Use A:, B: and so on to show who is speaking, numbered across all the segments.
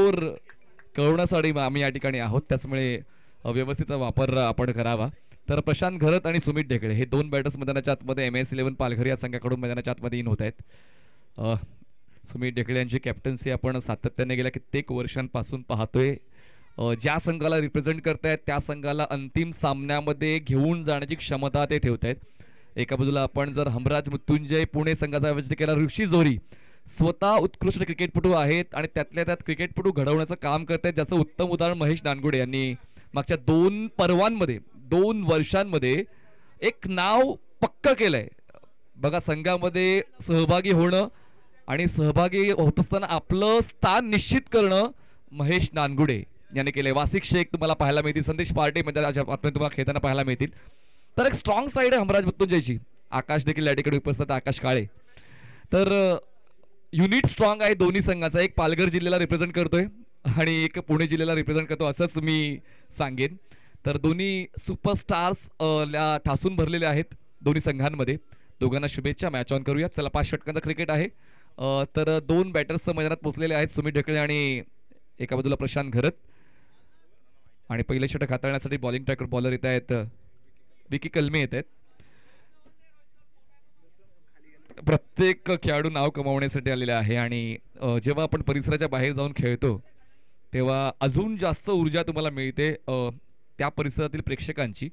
A: Score कळवण्यासाठी आम्ही या ठिकाणी आहोत, त्यामुळे व्यवस्थित वापर आपण करावा. तर प्रशांत घरत आणि सुमित ढेकळे हे दोन बॅटर्स मैदानाच्या आतमध्ये MS11 पालघर या संघाकडून मैदानाच्या आतमध्ये इन होत आहेत. सुमित ढेकळे यांची कॅप्टन्सी आपण सातत्याने गेल्या कित्येक वर्षांपासून पाहतोय. ज्या संघाला रिप्रेझेंट करतायत त्या संघाला अंतिम सामन्यामध्ये घेऊन जाण्याची क्षमता ते ठेवत आहेत. एका बाजूला आपण जर हमराज मृत्युंजय पुणे संघाचा विचार केला, ऋषी जोरी स्वतः उत्कृष्ट क्रिकेटपटू आहेत आणि त्यातल्या त्यात क्रिकेटपटू घडवण्याचं काम करत आहेत, ज्याचं उत्तम उदाहरण महेश नानगुडे यांनी मागच्या 2 पर्वांमध्ये 2 वर्षांमध्ये एक नाव पक्क केलंय. बघा, संघामध्ये सहभागी होणं आणि सहभागी होत असताना आपलं स्थान निश्चित करणं महेश नानगुडे याने केलंय. वासिक शेख तुम्हाला पाहायला मिळतील, संदेश पार्टे तुम्हाला खेळताना पाहायला मिळतील. तर एक स्ट्रॉंग साईड आहे हमराज मृत्युंजयची. आकाश देखील या ठिकाणी उपस्थित, आकाश काळे. तर युनिट स्ट्रॉंग आहे दोन्ही संघाचा. एक पालघर जिल्ह्याला रिप्रेझेंट करतोय आणि एक पुणे जिल्ह्याला रिप्रेझेंट करतो असंच मी सांगेन. तर दोन्ही सुपरस्टार्स ठासून भरलेले आहेत दोन्ही संघांमध्ये. दोघांना शुभेच्छा. मॅच ऑन करूया. चला, 5 षटकांचा क्रिकेट आहे. तर 2 बॅटर्स मैदानात पोहोचलेले आहेत, सुमित ढेकळे आणि एका बाजूला प्रशांत घरत. आणि पहिले षटक हाताळण्यासाठी बॉलिंग ट्रॅकर बॉलर येत आहेत, विकी कलमे येत आहेत. प्रत्येक खेळाडू नाव कमावण्यासाठी आलेले आहे आणि जेव्हा आपण परिसराच्या बाहेर जाऊन खेळतो तेव्हा अजून जास्त ऊर्जा तुम्हाला मिळते त्या परिसरातील प्रेक्षकांची.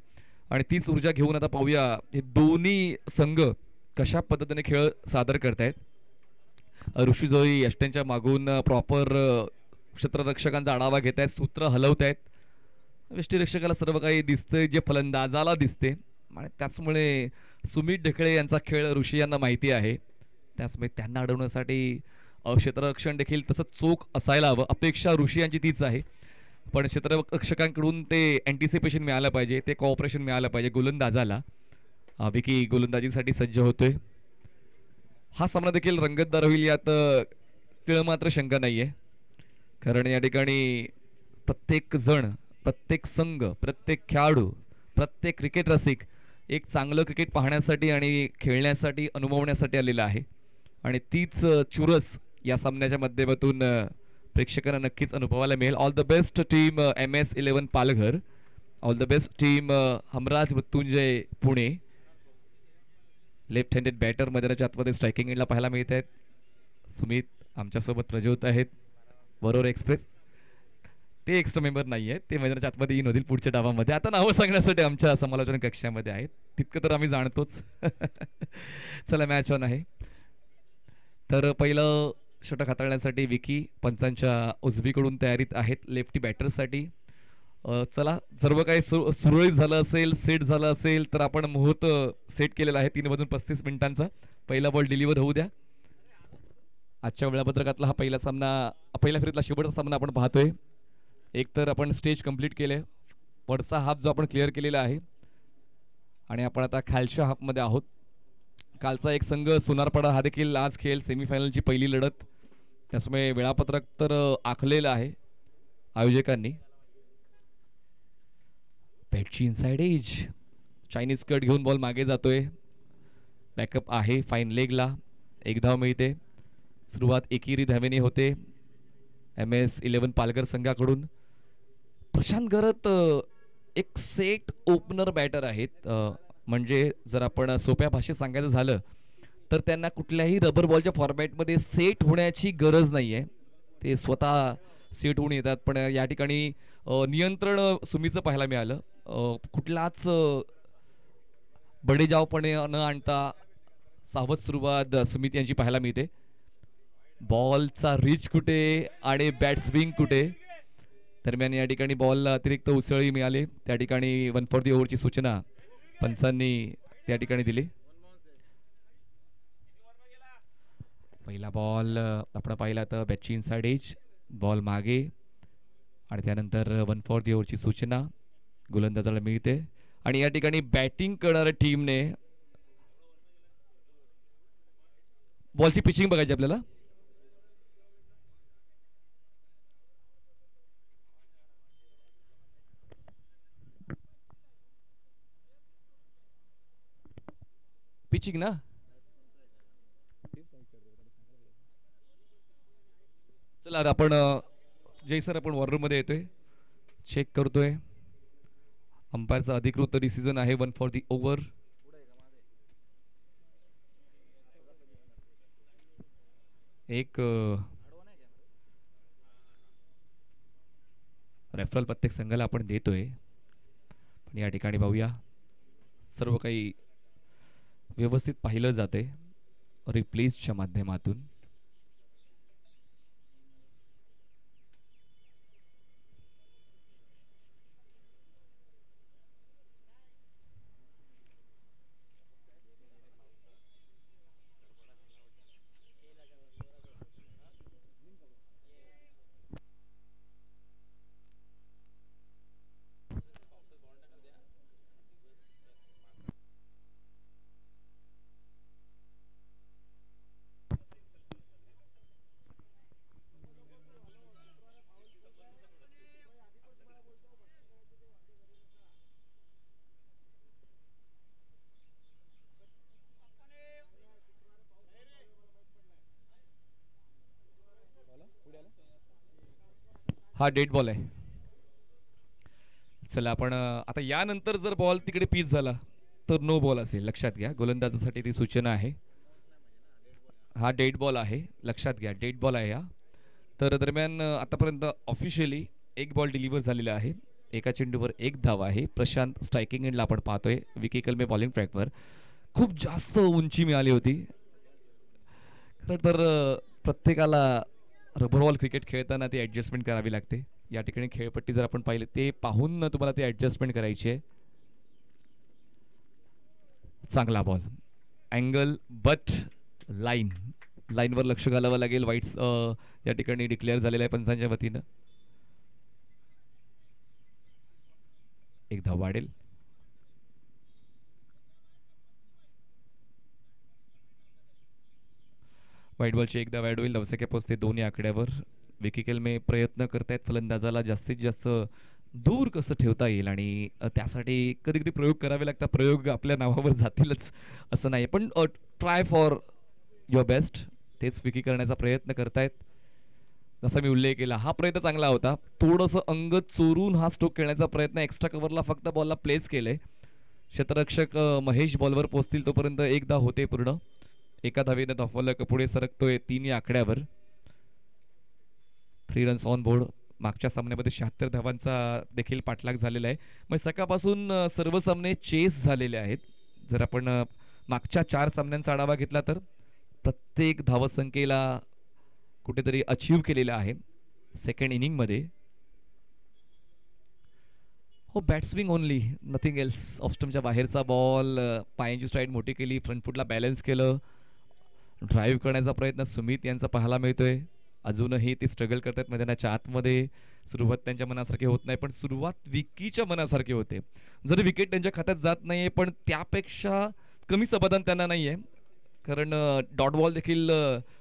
A: आणि तीच ऊर्जा घेऊन आता पाहूया हे दोन्ही संघ कशा पद्धतीने खेळ सादर करतायत. ऋषी जोई यष्ट्यांच्या मागून प्रॉपर क्षेत्ररक्षकांचा आढावा घेत आहेत, सूत्र हलवत आहेत. यष्टीरक्षकाला सर्व काही दिसतंय जे फलंदाजाला दिसते आणि त्याचमुळे सुमित ढेकळे यांचा खेळ ऋषी यांना माहिती आहे. त्याचमुळे त्यांना अडवण्यासाठी क्षेत्ररक्षण देखील तसंच चोख असायला हवं. अपेक्षा ऋषी यांची तीच आहे, पण क्षेत्ररक्षकांकडून ते अँटिसिपेशन मिळालं पाहिजे, ते कॉपरेशन मिळालं पाहिजे गोलंदाजाला. विकी गोलंदाजीसाठी सज्ज होतोय. हा सामना देखील रंगतदार होईल यात तिळ मात्र शंका नाही आहे. कारण या ठिकाणी प्रत्येक जण, प्रत्येक संघ, प्रत्येक खेळाडू, प्रत्येक क्रिकेट रसिक एक चांगलं क्रिकेट पाहण्यासाठी आणि खेळण्यासाठी अनुभवण्यासाठी आलेलं आहे. आणि तीच चुरस या सामन्याच्या माध्यमातून प्रेक्षकांना नक्कीच अनुभवायला मिळेल. All the best team MS11 Palghar. All the best team Hamraj Mrityunjay Pune. Left handed batter मैदानाच्या आतमध्ये स्ट्रायकिंग एंडला पाहायला मिळत आहेत. सुमित आमच्यासोबत प्रज्वत आहेत. वरोर एक्सप्रेस ते एक्स्ट्रा मेंबर नाही आहेत, ते मैदानाच्या आतमध्ये येऊन होतील पुढच्या डावामध्ये. आता नावं सांगण्यासाठी आमच्या समालोचन कक्षामध्ये आहेत, तितकं तर आम्ही जाणतोच. चला, मॅच ऑन आहे. तर पहिलं षटक हाताळण्यासाठी विकी पंचांच्या उजवीकडून तयारीत आहेत लेफ्टी बॅटर्ससाठी. चला, सर्व काही सुरळीत झालं असेल, सेट झालं असेल तर आपण मुहूर्त सेट केलेला आहे 3:35 मिनिटांचा. पहिला बॉल डिलिव्हर होऊ द्या. आजच्या वेळापत्रकातला हा पहिला सामना, पहिल्या फेरीतला शेवटचा सामना आपण पाहतोय. एक तर आपण स्टेज कंप्लीट केले, वरचा हाफ जो आपण क्लिअर केलेला आहे आणि आपण आता खालच्या हाफमध्ये आहोत. कालचा एक संघ सोनारपाडा हा देखील आज खेळ सेमीफायनलची पहिली लढत, त्यामुळे वेळापत्रक तर आखलेलं आहे आयोजकांनी. बॅटची इनसाइड एज, चायनीज कट घेऊन बॉल मागे जातोय. बॅकअप आहे फाईन लेगला. एक धाव मिळते. सुरुवात एकेरी धावेने होते MS11 पालघर संघाकडून. प्रशांत घरत एक सेट ओपनर बॅटर आहेत. म्हणजे जर आपण सोप्या भाषेत सांगायचं झालं तर त्यांना कुठल्याही रबर बॉलच्या फॉर्मॅटमध्ये सेट होण्याची गरज नाही आहे. ते स्वतः सेट होऊन येतात. पण या ठिकाणी नियंत्रण सुमीचं पाहायला मिळालं. कुठलाच बडेजावपणे न आणता सावध सुरुवात सुमित यांची पाहायला मिळते. बॉलचा रिच कुठे आणि बॅट स्विंग कुठे. दरम्यान या ठिकाणी बॉल अतिरिक्त उसळी मिळाली. त्या ठिकाणी 1 फॉर दी ओव्हरची सूचना पंचांनी त्या ठिकाणी दिली. पहिला बॉल आपण पाहिला तर बॅटची इनसाइड एज, बॉल मागे आणि त्यानंतर 1 फॉर दी ओव्हरची सूचना गोलंदाजाला मिळते. आणि या ठिकाणी बॅटिंग करणाऱ्या टीमने बॉलची पिचिंग बघायची आपल्याला. पिचिंग ना, चला आपण जय सर, आपण वॉर रूम मध्ये येतोय, चेक करतोय. अंपायरचा अधिकृत डिसिजन आहे 1 फॉर दी ओव्हर. एक रेफरल प्रत्येक संघाला आपण देतोय. पण या ठिकाणी पाहूया, सर्व काही व्यवस्थित पाहिलं जाते रिप्लेसच्या माध्यमातून. हा डेड बॉल आहे. चला आपण आता यानंतर जर बॉल तिकडे पिच झाला तर नो बॉल असेल, लक्षात घ्या. गोलंदाजासाठी ती सूचना आहे. हा डेड बॉल आहे, लक्षात घ्या, डेड बॉल आहे हा. तर दरम्यान आतापर्यंत ऑफिशियली एक बॉल डिलिव्हर झालेला आहे. एका चेंडूवर एक धाव आहे. प्रशांत स्ट्रायकिंग एंडला आपण पाहतोय. विकी कलमे बॉलिंग ट्रॅकवर. खूप जास्त उंची मिळाली होती. खरं तर प्रत्येकाला रबर बॉल क्रिकेट खेळताना ती ॲडजस्टमेंट करावी लागते. या ठिकाणी खेळपट्टी जर आपण पाहिले ते पाहून तुम्हाला ती ॲडजस्टमेंट करायची आहे. चांगला बॉल, अँगल बट लाईन, लाईनवर लक्ष घालावं लागेल. वाईट्स या ठिकाणी डिक्लेअर झालेलं आहे पंचांच्या वतीनं. एक धाव वाढेल. व्हाईट बॉलची एकदा वाईड होईल. धावसंख्या पोहोचते 2 या आकड्यावर. विकी केलमे प्रयत्न करतायत फलंदाजाला जास्तीत जास्त दूर कसं ठेवता येईल आणि त्यासाठी कधी कधी प्रयोग करावे लागतात. प्रयोग आपल्या नावावर जातीलच असं नाही, पण ट्राय फॉर युअर बेस्ट, तेच विकी करण्याचा प्रयत्न करतायत. जसा मी उल्लेख केला, हा प्रयत्न चांगला होता. थोडंसं अंग चोरून हा स्ट्रोक खेळण्याचा प्रयत्न, एक्स्ट्रा कव्हरला फक्त बॉलला प्लेस केले. क्षेत्ररक्षक महेश बॉलवर पोहोचतील तोपर्यंत एकदा होते पूर्ण. एका धावेनं धावफलक पुढे सरकतोय 3 या आकड्यावर. 3 रन्स ऑन बोर्ड. मागच्या सामन्यामध्ये 76 धावांचा देखील पाठलाग झालेला आहे. मग सकाळपासून सर्व सामने चेस झालेले आहेत. जर आपण मागच्या 4 सामन्यांचा आढावा घेतला तर प्रत्येक धावसंख्येला कुठेतरी अचीव केलेला आहे सेकंड इनिंगमध्ये. हो, बॅट्सविंग ओनली, नथिंग एल्स. ऑफस्टमच्या बाहेरचा बॉल, पायांची स्ट्राईड मोठी केली, फ्रंट फुटला बॅलन्स केलं. ड्राईव्ह करण्याचा प्रयत्न सुमित यांचा पाहायला मिळतोय. अजूनही ते स्ट्रगल करतात मैदानाच्या आतमध्ये. सुरुवात त्यांच्या मनासारखी होत नाही, पण सुरुवात विकीच्या मनासारखी होते. जरी विकेट त्यांच्या खात्यात जात नाहीये पण त्यापेक्षा कमी समाधान त्यांना नाहीये, कारण डॉट बॉल देखील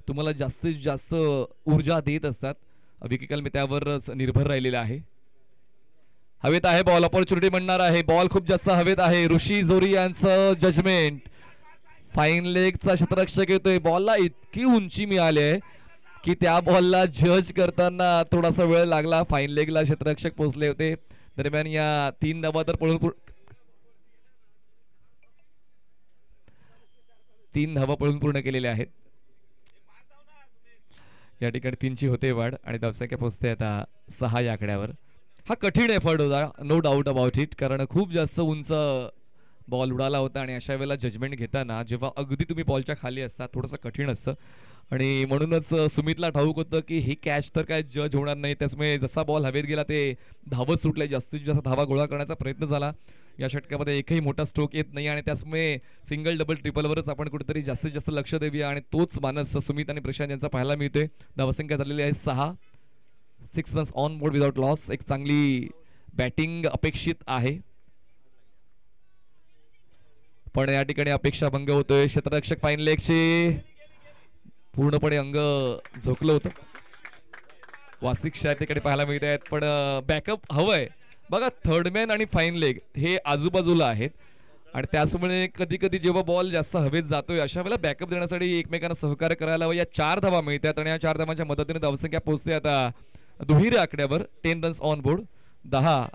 A: तुम्हाला जास्तीत जास्त ऊर्जा देत असतात. विकी कलमे त्यावर निर्भर राहिलेला आहे. हवेत आहे बॉल, ऑपॉर्च्युनिटी म्हणणार आहे. बॉल खूप जास्त हवेत आहे. ऋषी जोरी यांचं जजमेंट. फाईन लेगचा क्षेत्ररक्षक येतोय. बॉलला इतकी उंची मिळाली आहे की त्या बॉलला जज करताना थोडासा वेळ लागला. फाईन लेगला क्षेत्ररक्षक पोहोचले होते. दरम्यान या 3 धावा तर पळून 3 धावा पळून पूर्ण केलेल्या आहेत. या ठिकाणी 3ची होते वाढ आणि धावसंख्या पोहोचते आता 6 या आकड्यावर. हा कठीण एफर्ट होता, नो डाऊट अबाउट इट, कारण खूप जास्त उंच बॉल उडाला होता आणि अशा वेळेला जजमेंट घेताना जेव्हा अगदी तुम्ही बॉलच्या खाली असता थोडंसं कठीण असतं. आणि म्हणूनच सुमितला ठाऊक होतं की ही कॅच तर काय जज होणार नाही. त्यामुळे जसा बॉल हवेत गेला ते धावत सुटले. जास्तीत जास्त धावा गोळा करण्याचा प्रयत्न झाला. या षटकामध्ये एकही मोठा स्ट्रोक येत नाही आणि त्यामुळे सिंगल डबल ट्रिपलवरच आपण कुठेतरी जास्तीत जास्त लक्ष देऊया आणि तोच मानस सुमित आणि प्रशांत यांचा पाहायला मिळतोय. धावसंख्या झालेली आहे 6 runs on board without loss. एक चांगली बॅटिंग अपेक्षित आहे, पण या ठिकाणी अपेक्षा भंग होतोय. क्षेत्ररक्षक फाईन लेगचे पूर्णपणे अंग झोकलं होतं. वासिक या ठिकाणी पाहायला मिळत आहेत, पण बॅकअप हवंय. बघा, थर्डमॅन आणि फाईन लेग हे आजूबाजूला आहेत आणि त्याचमुळे कधी कधी जेव्हा बॉल जास्त हवेत जातोय अशा वेळेला बॅकअप देण्यासाठी एकमेकांना सहकार्य करायला हवं. या 4 धावा मिळतात आणि या 4 धावांच्या मदतीने धावसंख्या पोहोचते आता दुहेरी आकड्यावर 10 रन्स ऑन बोर्ड. 10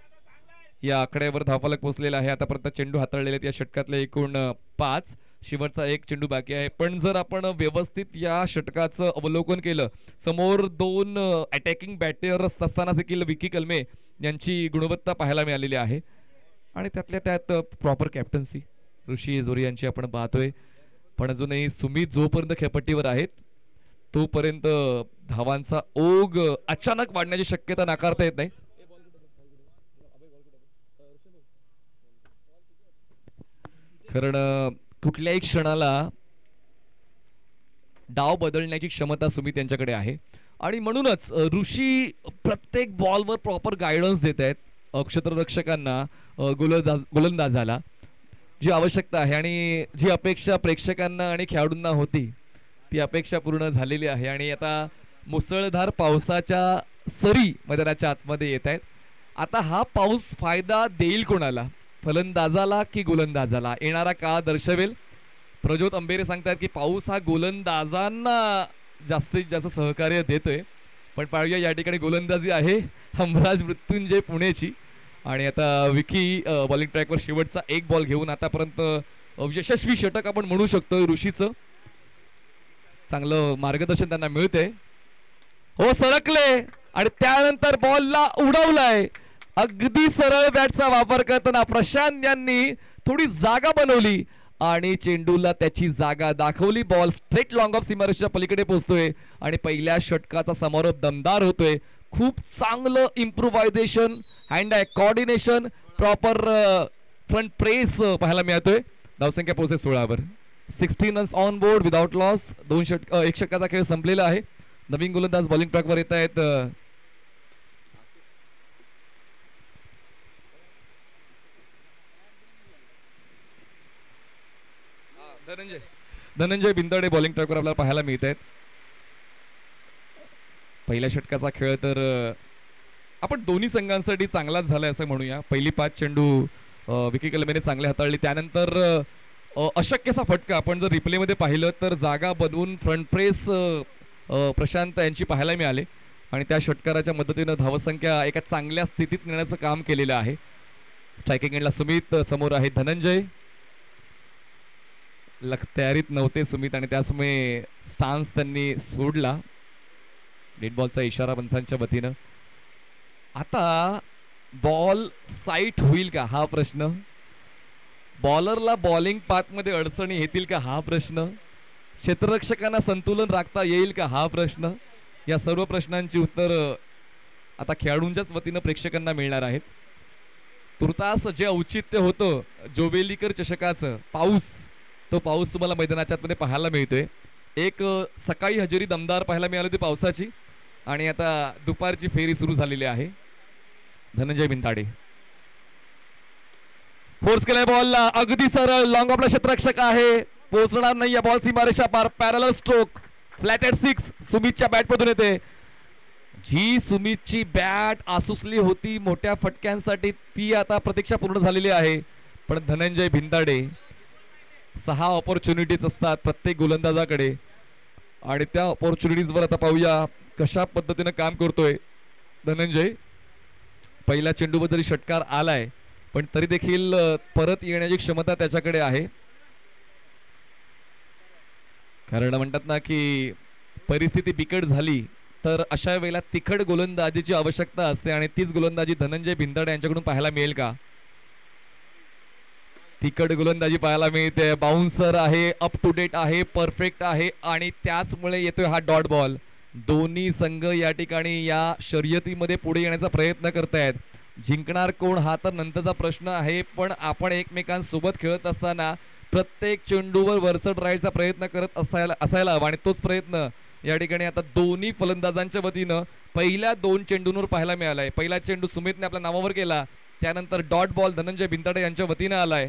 A: या आकड्यावर धावफलक पोहोचलेला आहे. आतापर्यंत चेंडू हाताळलेले आहेत या षटकातले एकूण 5. शेवटचा एक चेंडू बाकी आहे. पण जर आपण व्यवस्थित या षटकाचं अवलोकन केलं, समोर 2 अटॅकिंग बॅटर्स असताना देखील विकी कलमे यांची गुणवत्ता पाहायला मिळालेली आहे. आणि त्यातल्या त्यात प्रॉपर कॅप्टन्सी ऋषी जोरी यांची आपण पाहतोय. पण अजूनही सुमित जोपर्यंत खेळपट्टीवर आहेत तोपर्यंत धावांचा ओघ अचानक वाढण्याची शक्यता नाकारता येत नाही. कारण कुठल्याही क्षणाला डाव बदलण्याची क्षमता सुमित यांच्याकडे आहे. आणि म्हणूनच ऋषी प्रत्येक बॉलवर प्रॉपर गायडन्स देत आहेत क्षेत्ररक्षकांना, गोलंदाजाला जी आवश्यकता आहे आणि जी अपेक्षा प्रेक्षकांना आणि खेळाडूंना होती ती अपेक्षा पूर्ण झालेली आहे. आणि आता मुसळधार पावसाच्या सरी मैदानाच्या आतमध्ये येत आहेत. आता हा पाऊस फायदा देईल कोणाला, फलंदाजाला की गोलंदाजाला, येणारा काळ दर्शवेल. प्रज्योत अंबेरे सांगतात की पाऊस हा गोलंदाजांना जास्तीत जास्त सहकार्य देतोय. पण पाहूया या ठिकाणी गोलंदाजी आहे हमराज मृत्युंजय पुणेची. आणि आता विकी बॉलिंग ट्रॅकवर शेवटचा एक बॉल घेऊन आतापर्यंत यशस्वी षटक आपण म्हणू शकतो ऋषीचं. चांगलं मार्गदर्शन त्यांना मिळते. हो, सरकले आणि त्यानंतर बॉलला उडवलाय. अगदी सरळ बॅटचा वापर करताना प्रशांत यांनी थोडी जागा बनवली आणि चेंडूला त्याची जागा दाखवली. बॉल स्ट्रेट लॉंग ऑफ सीमारेषेच्या पलीकडे पोहोचतोय आणि पहिल्या षटकाचा समारोप दमदार होतोय. खूप चांगलं improvisation, hand I coordination, proper front press पाहायला मिळतोय. धावसंख्या पोहोचते 16वर. 16 runs on board without loss. एक षटकाचा खेळ संपलेला आहे. नवीन गोलंदाज बॉलिंग ट्रॅकवर येत आहेत. धनंजय बिंदडे बॉलिंग ट्रॅकवर आपल्याला पाहायला मिळत आहेत. पहिल्या षटकाचा खेळ तर आपण दोन्ही संघांसाठी चांगलाच झालाय असं म्हणूया. पहिली 5 चेंडू विकी कलमेने चांगले हाताळली. त्यानंतर अशक्यचा फटका आपण जर रिप्लेमध्ये पाहिलं तर जागा बनवून फ्रंट प्रेस प्रशांत यांची पाहायला मिळाले आणि त्या षटकाराच्या मदतीनं धावसंख्या एका चांगल्या स्थितीत नेण्याचं काम केलेलं आहे. स्ट्रायकिंग एंडला सुमित, समोर आहे धनंजय. तयारीत नव्हते सुमित आणि त्यामुळे स्टान्स त्यांनी सोडला. डेड बॉलचा इशारा पंचांच्या वतीनं. आता बॉल साईट होईल का हा प्रश्न, बॉलरला बॉलिंग पाथमध्ये अडचणी येतील का हा प्रश्न, क्षेत्ररक्षकांना संतुलन राखता येईल का हा प्रश्न. या सर्व प्रश्नांची उत्तर आता खेळाडूंच्याच वतीनं प्रेक्षकांना मिळणार आहेत. तुर्तास जे औचित्य होतं जोवेलीकर चषकाचं, तो पाऊस तुम्हाला मैदानाच्या आतमध्ये पाहायला मिळतोय. एक सकाळी हजेरी दमदार पाहायला मिळाली होती पावसाची आणि आता दुपारची फेरी सुरू झालेली आहे. धनंजय बिंदाडे फोर्स केलाय बॉलला, अगदी सरळ लॉंग ऑफला क्षेत्ररक्षक आहे, पोहोचणार नाही या बॉल सीमारेषा पार. पॅरलल स्ट्रोक, फ्लॅटेड 6 सुमितच्या बॅटमधून येते. जी सुमितची बॅट आसुसली होती मोठ्या फटक्यांसाठी ती आता प्रतीक्षा पूर्ण झालेली आहे. पण धनंजय भिंदाडे 6 ऑपॉर्च्युनिटीज असतात प्रत्येक गोलंदाजाकडे आणि त्या ऑपॉर्च्युनिटीजवर आता पाहूया कशा पद्धतीनं काम करतोय धनंजय. पहिल्या चेंडूवर जरी षटकार आलाय पण तरी देखील परत येण्याची क्षमता त्याच्याकडे आहे. कारण म्हणतात ना की परिस्थिती बिकट झाली तर अशा वेळेला तिखट गोलंदाजीची आवश्यकता असते आणि तीच गोलंदाजी धनंजय भिंदाडे यांच्याकडून पाहायला मिळेल का. तिखट गोलंदाजी पाहायला मिळते. बाउन्सर आहे, अप टू डेट आहे, परफेक्ट आहे आणि त्याचमुळे येतोय हा डॉट बॉल. दोन्ही संघ या ठिकाणी या शर्यतीमध्ये पुढे येण्याचा प्रयत्न करतायत. जिंकणार कोण हा तर नंतरचा प्रश्न आहे, पण आपण एकमेकांसोबत खेळत असताना प्रत्येक चेंडूवर वरचढ राहायचा प्रयत्न करत असायला हवा आणि तोच प्रयत्न या ठिकाणी आता दोन्ही फलंदाजांच्या वतीनं पहिल्या 2 चेंडूंवर पाहायला मिळालाय. पहिला चेंडू सुमितने आपल्या नावावर केला, त्यानंतर डॉट बॉल धनंजय भिंताडे यांच्या वतीनं आलाय.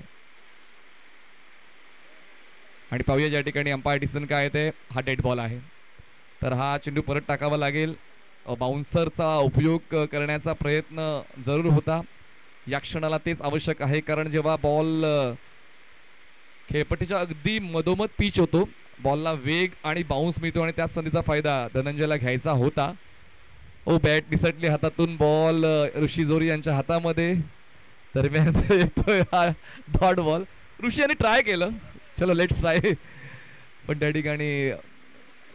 A: आणि पाहूया या ठिकाणी अंपायर डिसिजन काय आहे ते. हा डेड बॉल आहे तर हा चेंडू परत टाकावा लागेल. बाउन्सरचा उपयोग करण्याचा प्रयत्न जरूर होता. या क्षणाला तेच आवश्यक आहे कारण जेव्हा बॉल खेळपट्टीच्या अगदी मधोमध पिच होतो, बॉलला वेग आणि बाउन्स मिळतो आणि त्याच संधीचा फायदा धनंजयला घ्यायचा होता. ओ बॅट निसटली हातातून, बॉल ऋषी जोरी यांच्या हातामध्ये. दरम्यान येतोय हा डॉट बॉल. ऋषी यांनी ट्राय केलं, चलो लेट्स ट्राय, पण त्या ठिकाणी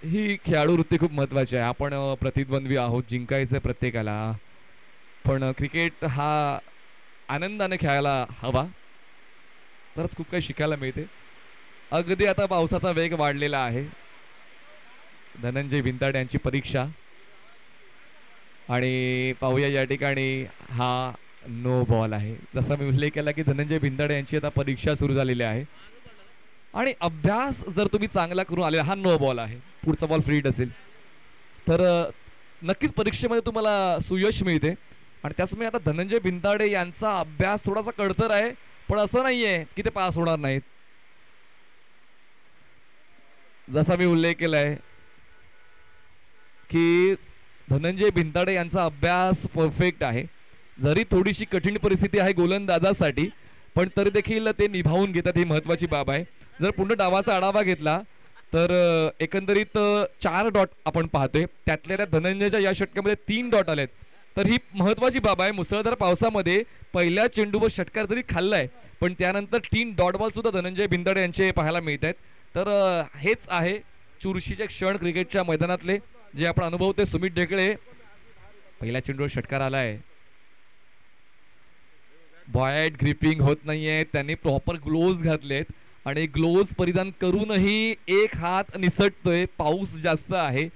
A: ही खेळाडू वृत्ती खूप महत्वाची आहे. आपण प्रतिद्वंद्वी आहोत, जिंकायचं प्रत्येकाला, पण क्रिकेट हा आनंदाने खेळायला हवा, तरच खूप काही शिकायला मिळते. अगदी आता पावसाचा वेग वाढलेला आहे. धनंजय भिंताड यांची परीक्षा, आणि पाहूया या ठिकाणी हा नो बॉल आहे. जसा मी उल्लेख केला की धनंजय भिंताडे यांची आता परीक्षा सुरू झालेली आहे, आणि अभ्यास जर तुम्ही चांगला करून आले, हा नो बॉल आहे, पुढचा बॉल फ्रीट असेल तर नक्कीच परीक्षेमध्ये तुम्हाला सुयश मिळते. आणि त्याचमुळे आता धनंजय भिंताडे यांचा अभ्यास थोडासा कडतर आहे, पण असं नाहीये की ते पास होणार नाहीत. जसा मी उल्लेख केलाय की धनंजय भिंताडे यांचा अभ्यास परफेक्ट आहे. जरी थोडीशी कठीण परिस्थिती आहे गोलंदाजासाठी, पण तरी देखील ते निभावून घेतात, ही महत्वाची बाब आहे. जर पूर्ण डावाचा आढावा घेतला तर एकंदरीत 4 डॉट आपण पाहतोय, त्यातल्या धनंजयच्या या षटकामध्ये 3 डॉट आलेत. तर ही महत्वाची बाब आहे. मुसळधार पावसामध्ये पहिल्या चेंडूवर षटकार जरी खाल्लाय, पण त्यानंतर 3 डॉट बॉल सुद्धा धनंजय भिंताडे यांचे पाहायला मिळत आहेत. तर हेच आहे चुरशीचे क्षण क्रिकेटच्या मैदानातले, जे आपण अनुभवतोय. सुमित ढेकळे, पहिल्या चेंडूवर षटकार आलाय, बॉयट ग्रिपिंग होत नाहीये, त्यांनी प्रॉपर ग्लोव्ज घातलेत, आणि ग्लोव्ज परिधान करूनही एक हात निसटतोय, पाऊस जास्त आहे,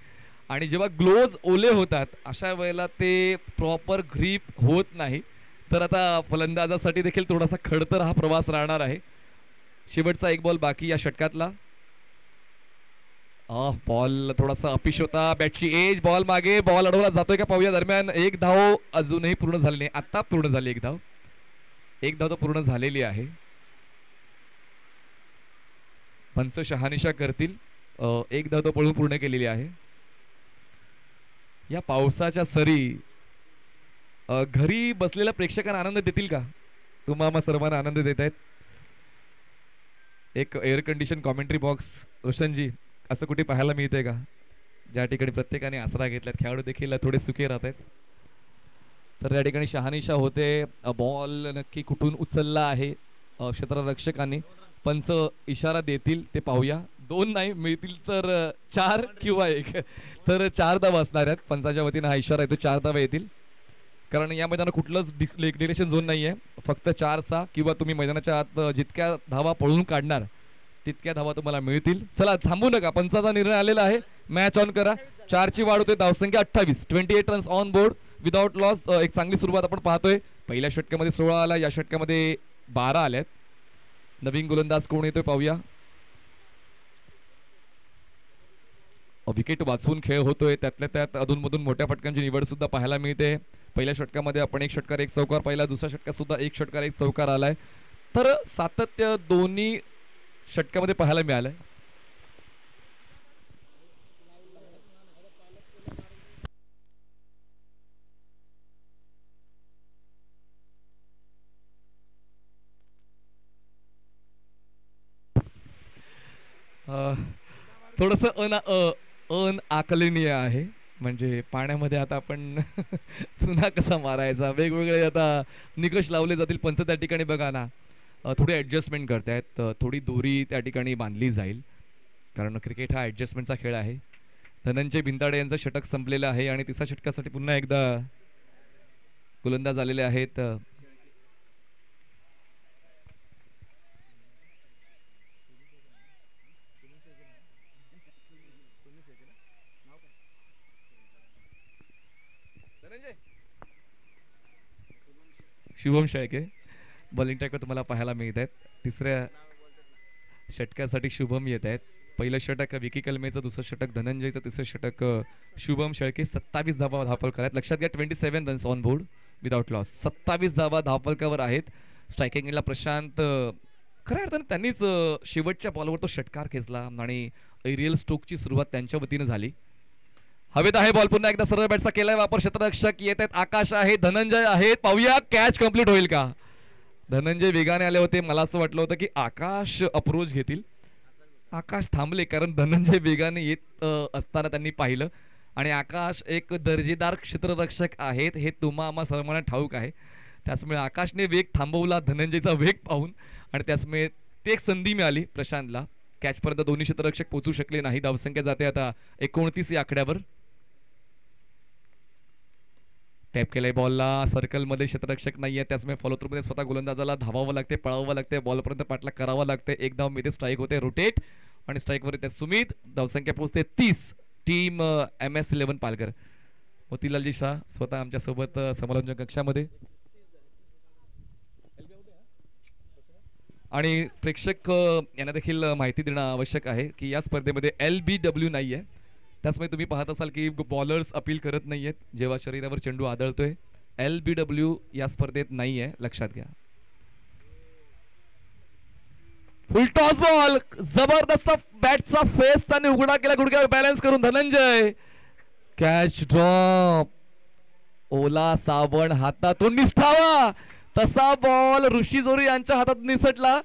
A: आणि जेव्हा ग्लोव्ज ओले होतात अशा वेळेला ते प्रॉपर ग्रिप होत नाही. तर आता फलंदाजासाठी देखील थोडासा खडतर हा प्रवास राहणार आहे. शेवटचा एक बॉल बाकी या षटकातला. बॉल थोडासा अपिश होता, बॅटची एज, बॉल मागे, बॉल अडवला जातोय का पाहूया. दरम्यान एक धाव अजूनही पूर्ण झाली नाही, आता पूर्ण झाली एक धाव. एक धाव तो पूर्ण झालेली आहे. पंच शहानिशा करतील, एक धाव तो पळून पूर्ण केलेली आहे. या पावसाच्या सरी घरी बसलेल्या प्रेक्षकांना आनंद देतील का? तुम्हाला सर्वांना आनंद देत आहेत. एक air condition commentary box Roshanji असं कुठे पाहायला मिळतंय का, ज्या ठिकाणी प्रत्येकाने आसरा घेतलात, खेळाडू देखील थोडे सुखे राहत आहेत. तर या ठिकाणी शहानिशा होते, बॉल नक्की कुठून उचलला आहे क्षेत्ररक्षकांनी, पंच इशारा देतील ते पाहूया. 2 नाही, मिळतील तर 4 किंवा 1, तर 4 धावा असणार आहेत. पंचाच्या वतीनं हा इशारा येतो, 4 धावा येतील, कारण या मैदानात कुठलंच डिरेक्शन झोन नाहीये, फक्त 4-6, किंवा तुम्ही मैदानाच्या आत जितक्या धावा पळून काढणार तितक्या धावा तुम्हाला मिळतील. चला थांबू नका, पंचाचा निर्णय आलेला आहे, मॅच ऑन करा. 4 ची वाढ होते, धावसंख्या 28, 28 runs on board without loss. एक चांगली सुरुवात आपण पाहतोय. पहिल्या षटकामध्ये 16 आला, या षटकामध्ये 12 आल्यात. नवीन गोलंदाज कोण येतोय पाहूया. विकेट वाचवून खेळ होतोय, त्यातल्या त्यात अधूनमधून मोठ्या फटकांची निवड सुद्धा पाहायला मिळते. पहिल्या षटकामध्ये आपण 1 षटकार 1 चौकार पाहिला, दुसऱ्या षटकात सुद्धा 1 षटकार 1 चौकार आलाय. तर सातत्य दोन्ही षटकामध्ये पाहायला मिळालंय. थोडस अनआकलनीय आहे, म्हणजे पाण्यामध्ये आता आपण चुना कसा मारायचा, वेगवेगळे आता निकष लावले जातील. पंच त्या ठिकाणी बघा ना थोडी ॲडजस्टमेंट करतायत, थोडी दोरी त्या ठिकाणी बांधली जाईल, कारण क्रिकेट हा ॲडजस्टमेंटचा खेळ आहे. धनंजय भिंताडे यांचं षटक संपलेलं आहे, आणि तिसऱ्या षटकासाठी पुन्हा एकदा गोलंदाज आलेले आहेत. शुभम शेळके बॉलिंग ट्रॅकवर तुम्हाला पाहायला मिळत आहेत. तिसऱ्या षटकासाठी शुभम येत आहेत. पहिलं षटक विकी कलमेचं, दुसरं षटक धनंजयचं, तिसरं षटक शुभम शेळके. 27 धावा धावफलक आहेत, लक्षात घ्या. 27 runs on board without loss. 27 धावा धावफलकावर आहेत. स्ट्रायकिंगला प्रशांत, खऱ्या अर्थाने त्यांनीच शेवटच्या बॉलवर तो षटकार खेचला, आणि एरियल स्ट्रोकची सुरुवात त्यांच्या वतीनं झाली. हवेत आहे बॉल, पुन्हा एकदा सरळ बॅटचा केलाय वापर. क्षेत्ररक्षक येत आहेत, आकाश आहे, धनंजय आहेत, पाहूया कॅच कंप्लीट होईल का. धनंजय वेगाने आले होते, मला असं वाटलं होतं की आकाश अप्रोच घेतील. आकाश थांबले, कारण धनंजय वेगाने येत असताना त्यांनी पाहिलं, आणि आकाश एक दर्जेदार क्षेत्ररक्षक आहेत हे तुम्हा आम्हा सर्वांना ठाऊक आहे. त्याचमुळे आकाशने वेग थांबवला धनंजयचा वेग पाहून आणि त्याचमुळे ते एक संधी मिळाली प्रशांतला. कॅचपर्यंत दोन्ही क्षेत्ररक्षक पोहोचू शकले नाही. धावसंख्या जाते आता 29 या आकड्यावर. टॅप केलाय बॉलला, सर्कलमध्ये क्षेत्ररक्षक नाहीये त्याचमुळे फॉलो थ्रू मध्ये स्वतः गोलंदाजाला धावावं लागते, पळावं लागते, बॉलपर्यंत पाठलाग करावा लागते. एक धाव मिळते, स्ट्राईक होते, रोटेट आणि स्ट्राईकवर येते सुमित. धावसंख्या पोहोचते 30. Team MS11 Palghar. मोतीलालजी शाह स्वतः आमच्या सोबत समालोचन कक्षामध्ये. आणि प्रेक्षक यांना देखील माहिती देणं आवश्यक आहे की या स्पर्धेमध्ये LBW नाही आहे. त्याचमुळे तुम्ही पाहत असाल की बॉलर्स अपील करत नाही आहेत जेव्हा शरीरावर चेंडू आदळतोय. LBW या स्पर्धेत नाही आहे, लक्षात घ्या. फुल टॉस बॉल, जबरदस्त बॅटचा फेस त्याने उघडा केला गुडघ्यावर बॅलन्स करून. धनंजय कॅच ड्रॉप, ओला साबण हातातून निसटावा तसा बॉल ऋषी जोरी यांच्या हातात निसटला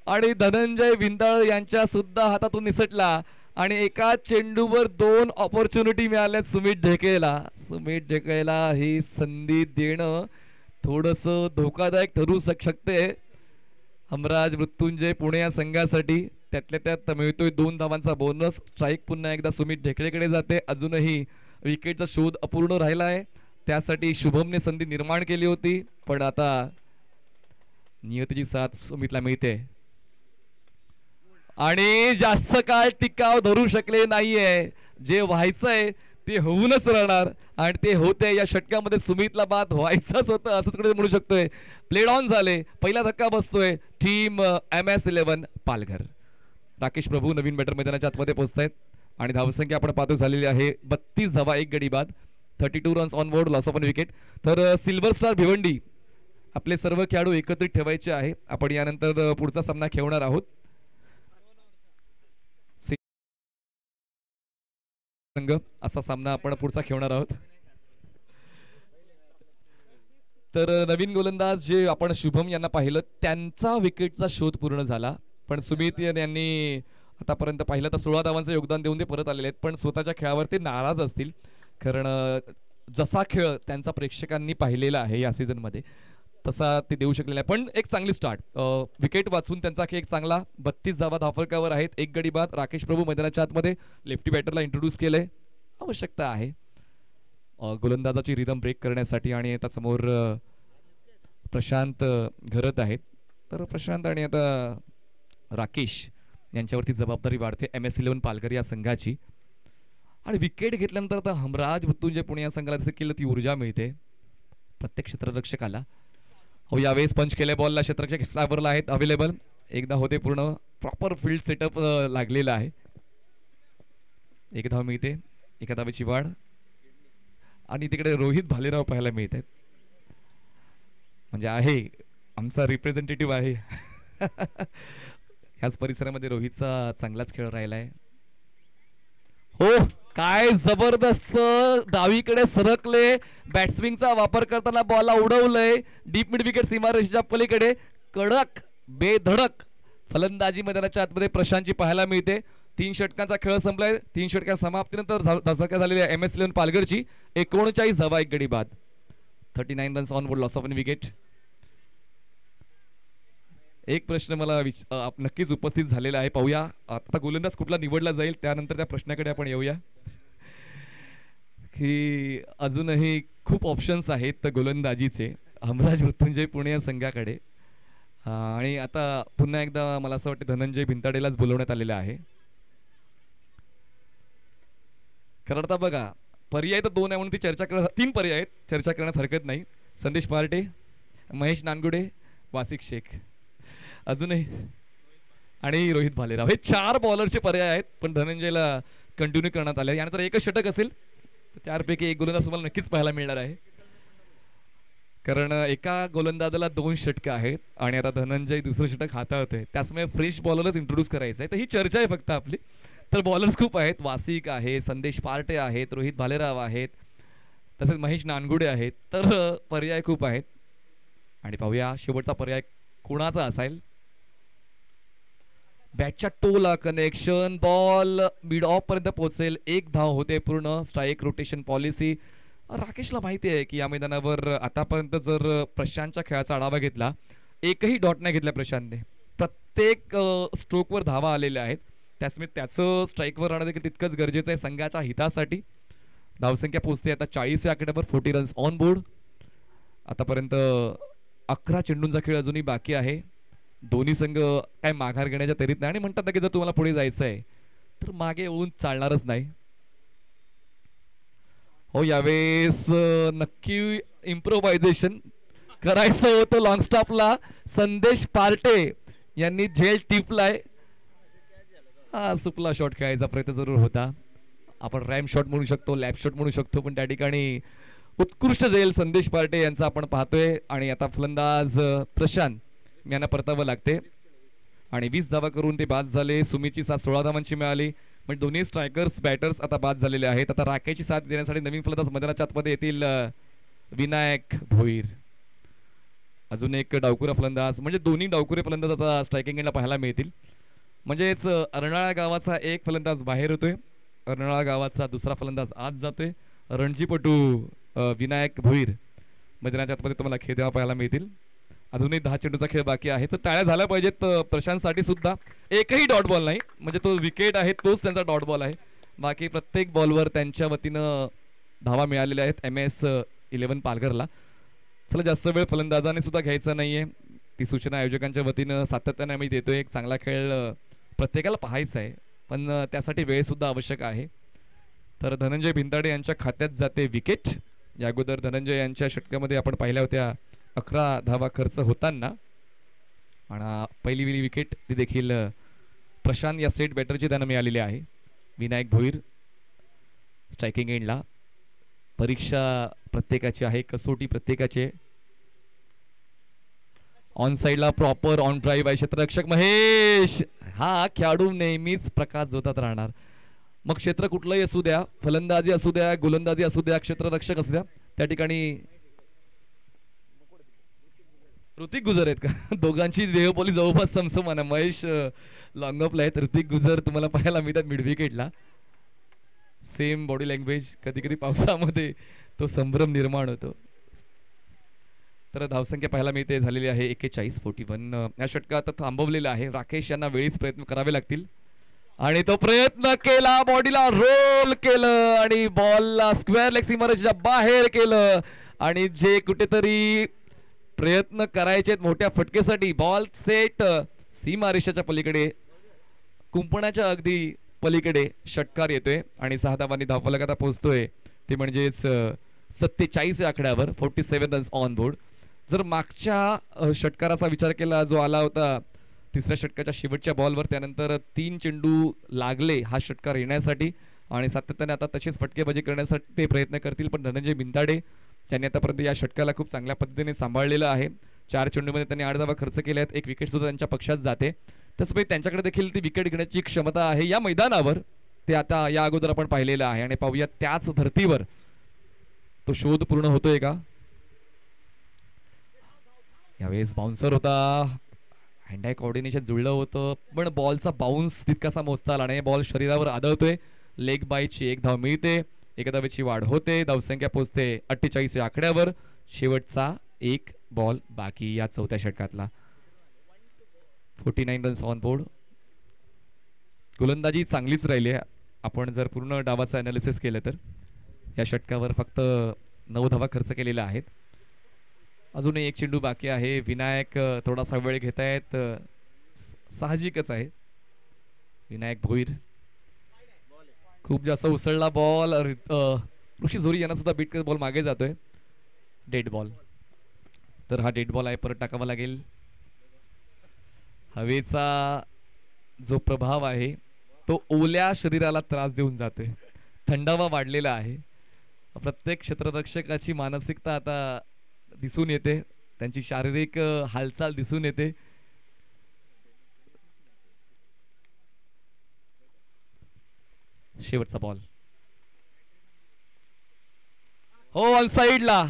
A: आणि धनंजय भिंदाळ यांच्या सुद्धा हातातून निसटला. आणि एका चेंडूवर 2 ऑपॉर्च्युनिटी मिळाल्यात सुमित ढेकेला. सुमित ढेकेला ही संधी देणं थोडस धोकादायक ठरू शकते. हमराज मृत्युंजय पुणे या संघासाठी त्यातल्या त्यात मिळतोय 2 धावांचा बोनस. स्ट्राईक पुन्हा एकदा सुमित ढेकळेकडे जाते. अजूनही विकेटचा शोध अपूर्ण राहिला आहे. त्यासाठी शुभमने संधी निर्माण केली होती पण आता नियतीची साथ सुमितला मिळते आणि जास्त काळ टिकाव धरू शकले नाहीये. जे व्हायचंय ते होऊनच राहणार आणि ते होते. या षटकामध्ये सुमितला बाद व्हायचंच होतं असंच कडे म्हणू शकतोय. प्लेड ऑन झाले, पहिला धक्का बसतोय टीम MS11 पालघर. राकेश प्रभू नवीन बॅटर मैदानाच्या आतमध्ये पोहोचतायत आणि धावसंख्या आपण पाहतो झालेली आहे 32 धावा, 1 गडी बाद, 32 runs on board, loss of an wicket. तर सिल्वर स्टार भिवंडी आपले सर्व खेळाडू एकत्रित ठेवायचे आहे. आपण यानंतर पुढचा सामना खेळणार आहोत. संघ असा सामना आपण पुढचा खेळणार आहोत. तर नवीन गोलंदाज जे आपण शुभम यांना पाहिलं त्यांचा विकेटचा शोध पूर्ण झाला पण सुमित यांनी आतापर्यंत पाहिलं तर 16 धावांचं योगदान देऊन ते परत आलेले आहेत. पण स्वतःच्या खेळावर ते नाराज असतील कारण जसा खेळ त्यांचा प्रेक्षकांनी पाहिलेला आहे या सीझन मध्ये तसा ते देऊ शकलेला आहे. पण एक चांगली स्टार्ट, विकेट वाचून त्यांचा खेळ एक चांगला. 32 धावा धावफलकावर आहेत, 1 गडी बाद. राकेश प्रभू मैदानाच्या आतमध्ये लेफ्टी बॅटरला इंट्रोड्यूस केलंय. आवश्यकता आहे गोलंदाजाची रिदम ब्रेक करण्यासाठी आणि आता समोर प्रशांत घरत आहेत. तर प्रशांत आणि आता राकेश यांच्यावरती जबाबदारी वाढते MS11 पालघर या संघाची. आणि विकेट घेतल्यानंतर आता हमराज मृत्युंजय पुणे या संघाला जसं केलं ती ऊर्जा मिळते प्रत्येक क्षेत्ररक्षकाला. हो यावेळेस पंच केले बॉलला, क्षेत्ररक्षक स्लॅबरला आहेत अवेलेबल. एकदा होते पूर्ण प्रॉपर फील्ड सेटअप लागलेला आहे. एक धाव मिळते, एका धावेची वाढ आणि तिकडे रोहित भालेराव पाहायला मिळत आहेत. म्हणजे आहे आमचा रिप्रेझेंटेटिव्ह आहे ह्याच परिसरामध्ये रोहितचा चांगलाच खेळ राहिला आहे. हो काय जबरदस्त डावीकडे सरकले, बॅट्समॅनचा वापर करताना बॉलला उडवलंय डीप मिड विकेट सीमारेषेच्या पलीकडे. कडक बेधडक फलंदाजी मैदानाच्या आतमध्ये प्रशांतची पाहायला मिळते. 3 षटकांचा खेळ संपलाय. 3 षटका समाप्तीनंतर धावसंख्या झालेली आहे MS11 पालघरची 39 धावा, 1 गडी बाद, 39 runs on board, loss of an wicket. एक प्रश्न मला नक्कीच उपस्थित झालेला आहे, पाहूया आता गोलंदाज कुठला निवडला जाईल त्यानंतर त्या प्रश्नाकडे आपण येऊया. की अजूनही खूप ऑप्शन्स आहेत गोलंदाजीचे हमराज मृत्युंजय पुणे या संघाकडे. आणि आता पुन्हा एकदा मला असं वाटतं धनंजय भिंताडेलाच बोलवण्यात आलेलं आहे. कारण आता बघा पर्याय तर 2 आहे म्हणून ती चर्चा 3 पर्याय आहेत, चर्चा करण्यास हरकत नाही. संदेश पार्टे, महेश नानगुडे, वासिक शेख अजूनही आणि रोहित भालेराव हे 4 बॉलरचे पर्याय आहेत. पण धनंजयला कंटिन्यू करण्यात आले. यानंतर एकच षटक असेल तर 4 पैकी एक गोलंदाज तुम्हाला नक्कीच पाहायला मिळणार आहे. कारण एका गोलंदाजाला 2 षटकं आहेत आणि आता धनंजय दुसरं षटक हाताळतोय त्याचमुळे फ्रेश बॉलरच इंट्रोड्यूस करायचं आहे. तर ही चर्चा आहे फक्त आपली. तर बॉलर्स खूप आहेत, वासिक आहे, संदेश पार्टे आहेत, रोहित भालेराव आहेत, तसेच महेश नानगुडे आहेत. तर पर्याय खूप आहेत आणि पाहूया शेवटचा पर्याय कोणाचा असेल. बॅटच्या टोला कनेक्शन, बॉल मिड ऑफ पर्यंत पोहोचेल, एक धाव होते पूर्ण. Strike rotation policy. राकेशला माहिती आहे की या मैदानावर आतापर्यंत जर प्रशांतच्या खेळाचा आढावा घेतला, एकही डॉट नाही घेतला प्रशांतने. प्रत्येक स्ट्रोकवर धावा आलेल्या आहेत. त्यामुळे त्याचं स्ट्राईकवर राहणं देखील तितकंच गरजेचं आहे संघाच्या हितासाठी. धावसंख्या पोहोचते आता 40 या आकड्यावर. 40 रन्स ऑन बोर्ड. आतापर्यंत 11 चेंडूंचा खेळ अजूनही बाकी आहे. दोन्ही संघ काय माघार घेण्याच्या तरीत नाही आणि म्हणतात ना की जर तुम्हाला पुढे जायचं आहे तर मागे येऊन चालणारच नाही. हो, यावेळेस नक्की इम्प्रोव्हायझेशन करायचं होतं. लॉंग स्टॉपला संदेश पार्टे यांनी झेल टिपलाय. हा सुपला शॉट खेळायचा प्रयत्न जरूर होता. आपण रॅम शॉट म्हणू शकतो, लॅप शॉट म्हणू शकतो, पण त्या ठिकाणी उत्कृष्ट झेल संदेश पार्टे यांचा आपण पाहतोय. आणि आता फलंदाज प्रशांत यांना परतावं लागते आणि 20 धावा करून ते बाद झाले. सुमीची साथ 16 धावांची मिळाली. म्हणजे दोन्ही स्ट्रायकर्स बॅटर्स आता बाद झालेले आहेत. आता राकेशची साथ देण्यासाठी नवीन फलंदाज मैदानाच्या आतमध्ये येतील विनायक भोईर. अजून एक डावकुरा फलंदाज, म्हणजे दोन्ही डावकुरे फलंदाज आता स्ट्रायकिंग एंडला पाहायला मिळतील. म्हणजेच अर्नाळा गावाचा एक फलंदाज बाहेर होतोय, अर्नाळा गावाचा दुसरा फलंदाज आत जातोय. रणजीपटू विनायक भोईर मैदानाच्या आतमध्ये तुम्हाला खेळ देवा पाहायला मिळतील. अजूनही 10 चेंडूचा खेळ बाकी आहे, तर टाळ्या झाल्या पाहिजेत प्रशांतसाठी सुद्धा. एकही डॉट बॉल नाही, म्हणजे तो विकेट आहे तोच त्यांचा डॉट बॉल आहे. बाकी प्रत्येक बॉलवर त्यांच्या वतीनं धावा मिळालेल्या आहेत MS-11 पालघरला. चला, जास्त वेळ फलंदाजाने सुद्धा घ्यायचा नाहीये. ती सूचना आयोजकांच्या वतीनं सातत्याने आम्ही देतोय. एक चांगला खेळ प्रत्येकाला पाहायचा आहे, पण त्यासाठी वेळ सुद्धा आवश्यक आहे. तर धनंजय भिंताडे यांच्या खात्यात जाते विकेट. या अगोदर धनंजय यांच्या षटकामध्ये आपण पाहिल्या होत्या 11 धावा खर्च होताना, आणि पहिली विकेट ती देखील प्रशांत या सेट बॅटरची त्यांना मिळालेली आहे. विनायक भोईर स्ट्रायकिंग एंडला. परीक्षा प्रत्येकाची आहे, कसोटी प्रत्येकाची. ऑन साइडला प्रॉपर ऑन ड्राईव्ह आहे क्षेत्ररक्षक महेश. हा खेळाडू नेहमीच प्रकाशझोतात राहणार. मग क्षेत्र कुठलंही असू द्या, फलंदाजी असू द्या, गोलंदाजी असू द्या, क्षेत्ररक्षक असू द्या, त्या ठिकाणी ऋतिक गुजर आहेत का दोघांची देहबोली जवळपास समसमान आहे. महेश लॉंगअपला आहेत, ऋतिक गुजर तुम्हाला पाहायला मिळतात मिड विकेटला. Same body language. कधी कधी पावसामध्ये तो संभ्रम निर्माण होतो. तर धावसंख्या पाहायला मिळते झालेली आहे 41-41. या षटकात थांबवलेला आहे. राकेश यांना वेळीच प्रयत्न करावे लागतील आणि तो प्रयत्न केला, बॉडीला रोल केलं आणि बॉलला स्क्वेअर लेग सीमारेषेच्या बाहेर केलं. आणि जे कुठेतरी प्रयत्न करायचे मोठ्या फटकेसाठी, बॉल सेट सीमारेषेच्या पलीकडे, कुंपणाच्या अगदी पलीकडे षटकार येतोय आणि 6 धावांनी धावफलक आता पोहोचतोय. ते म्हणजेच 47 या आकड्यावर. 47 रन्स ऑन बोर्ड. जर मागच्या षटकाराचा विचार केला जो आला होता तिसऱ्या षटकाच्या शेवटच्या बॉलवर, त्यानंतर 3 चेंडू लागले हा षटकार येण्यासाठी आणि सातत्याने आता तसेच फटकेबाजी करण्यासाठी ते प्रयत्न करतील. पण धनंजय भिंताडे त्यांनी आतापर्यंत या षटकाला खूप चांगल्या पद्धतीने सांभाळलेलं आहे. 4 चेंडूमध्ये त्यांनी 8 धावा खर्च केल्या आहेत. एक विकेट सुद्धा त्यांच्या पक्षात जाते. तसंही त्यांच्याकडे देखील ती विकेट घेण्याची क्षमता आहे या मैदानावर. ते आता या अगोदर आपण पाहिलेलं आहे आणि पाहूया त्याच धर्तीवर तो शोध पूर्ण होतोय का. यावेळेस बाउन्सर होता, हँड आय कोऑर्डिनेशन जुळलं होतं, पण बॉलचा बाउन्स तितकासा मोजता आला नाही. बॉल शरीरावर आदळतोय. लेग बायची 1 धाव मिळते. 1 धावेची वाढ होते. धावसंख्या पोहोचते 48 या आकड्यावर. शेवटचा 1 बॉल बाकी या चौथ्या षटकातला. 49 रन्स ऑन बोर्ड. गोलंदाजी चांगलीच राहिली आहे. आपण जर पूर्ण डावाचं अनालिसिस केलं तर या षटकावर फक्त 9 धावा खर्च केलेल्या आहेत. अजूनही 1 चेंडू बाकी आहे. विनायक थोडासा वेळ घेत आहेत, साहजिकच आहे. विनायक भोईर खूप जास्त उसळला बॉल. ऋषी झोरी यांना सुद्धा बीट करत बॉल मागे जातोय. Dead ball. तर हा डेड बॉल आहे, परत टाकावा लागेल. हवेचा जो प्रभाव आहे तो ओल्या शरीराला त्रास देऊन जातोय. थंडावा वाढलेला आहे. प्रत्येक क्षेत्ररक्षकाची मानसिकता आता दिसून येते, त्यांची शारीरिक हालचाल दिसून येते. शेवटचा बॉल हो ऑन साइडला.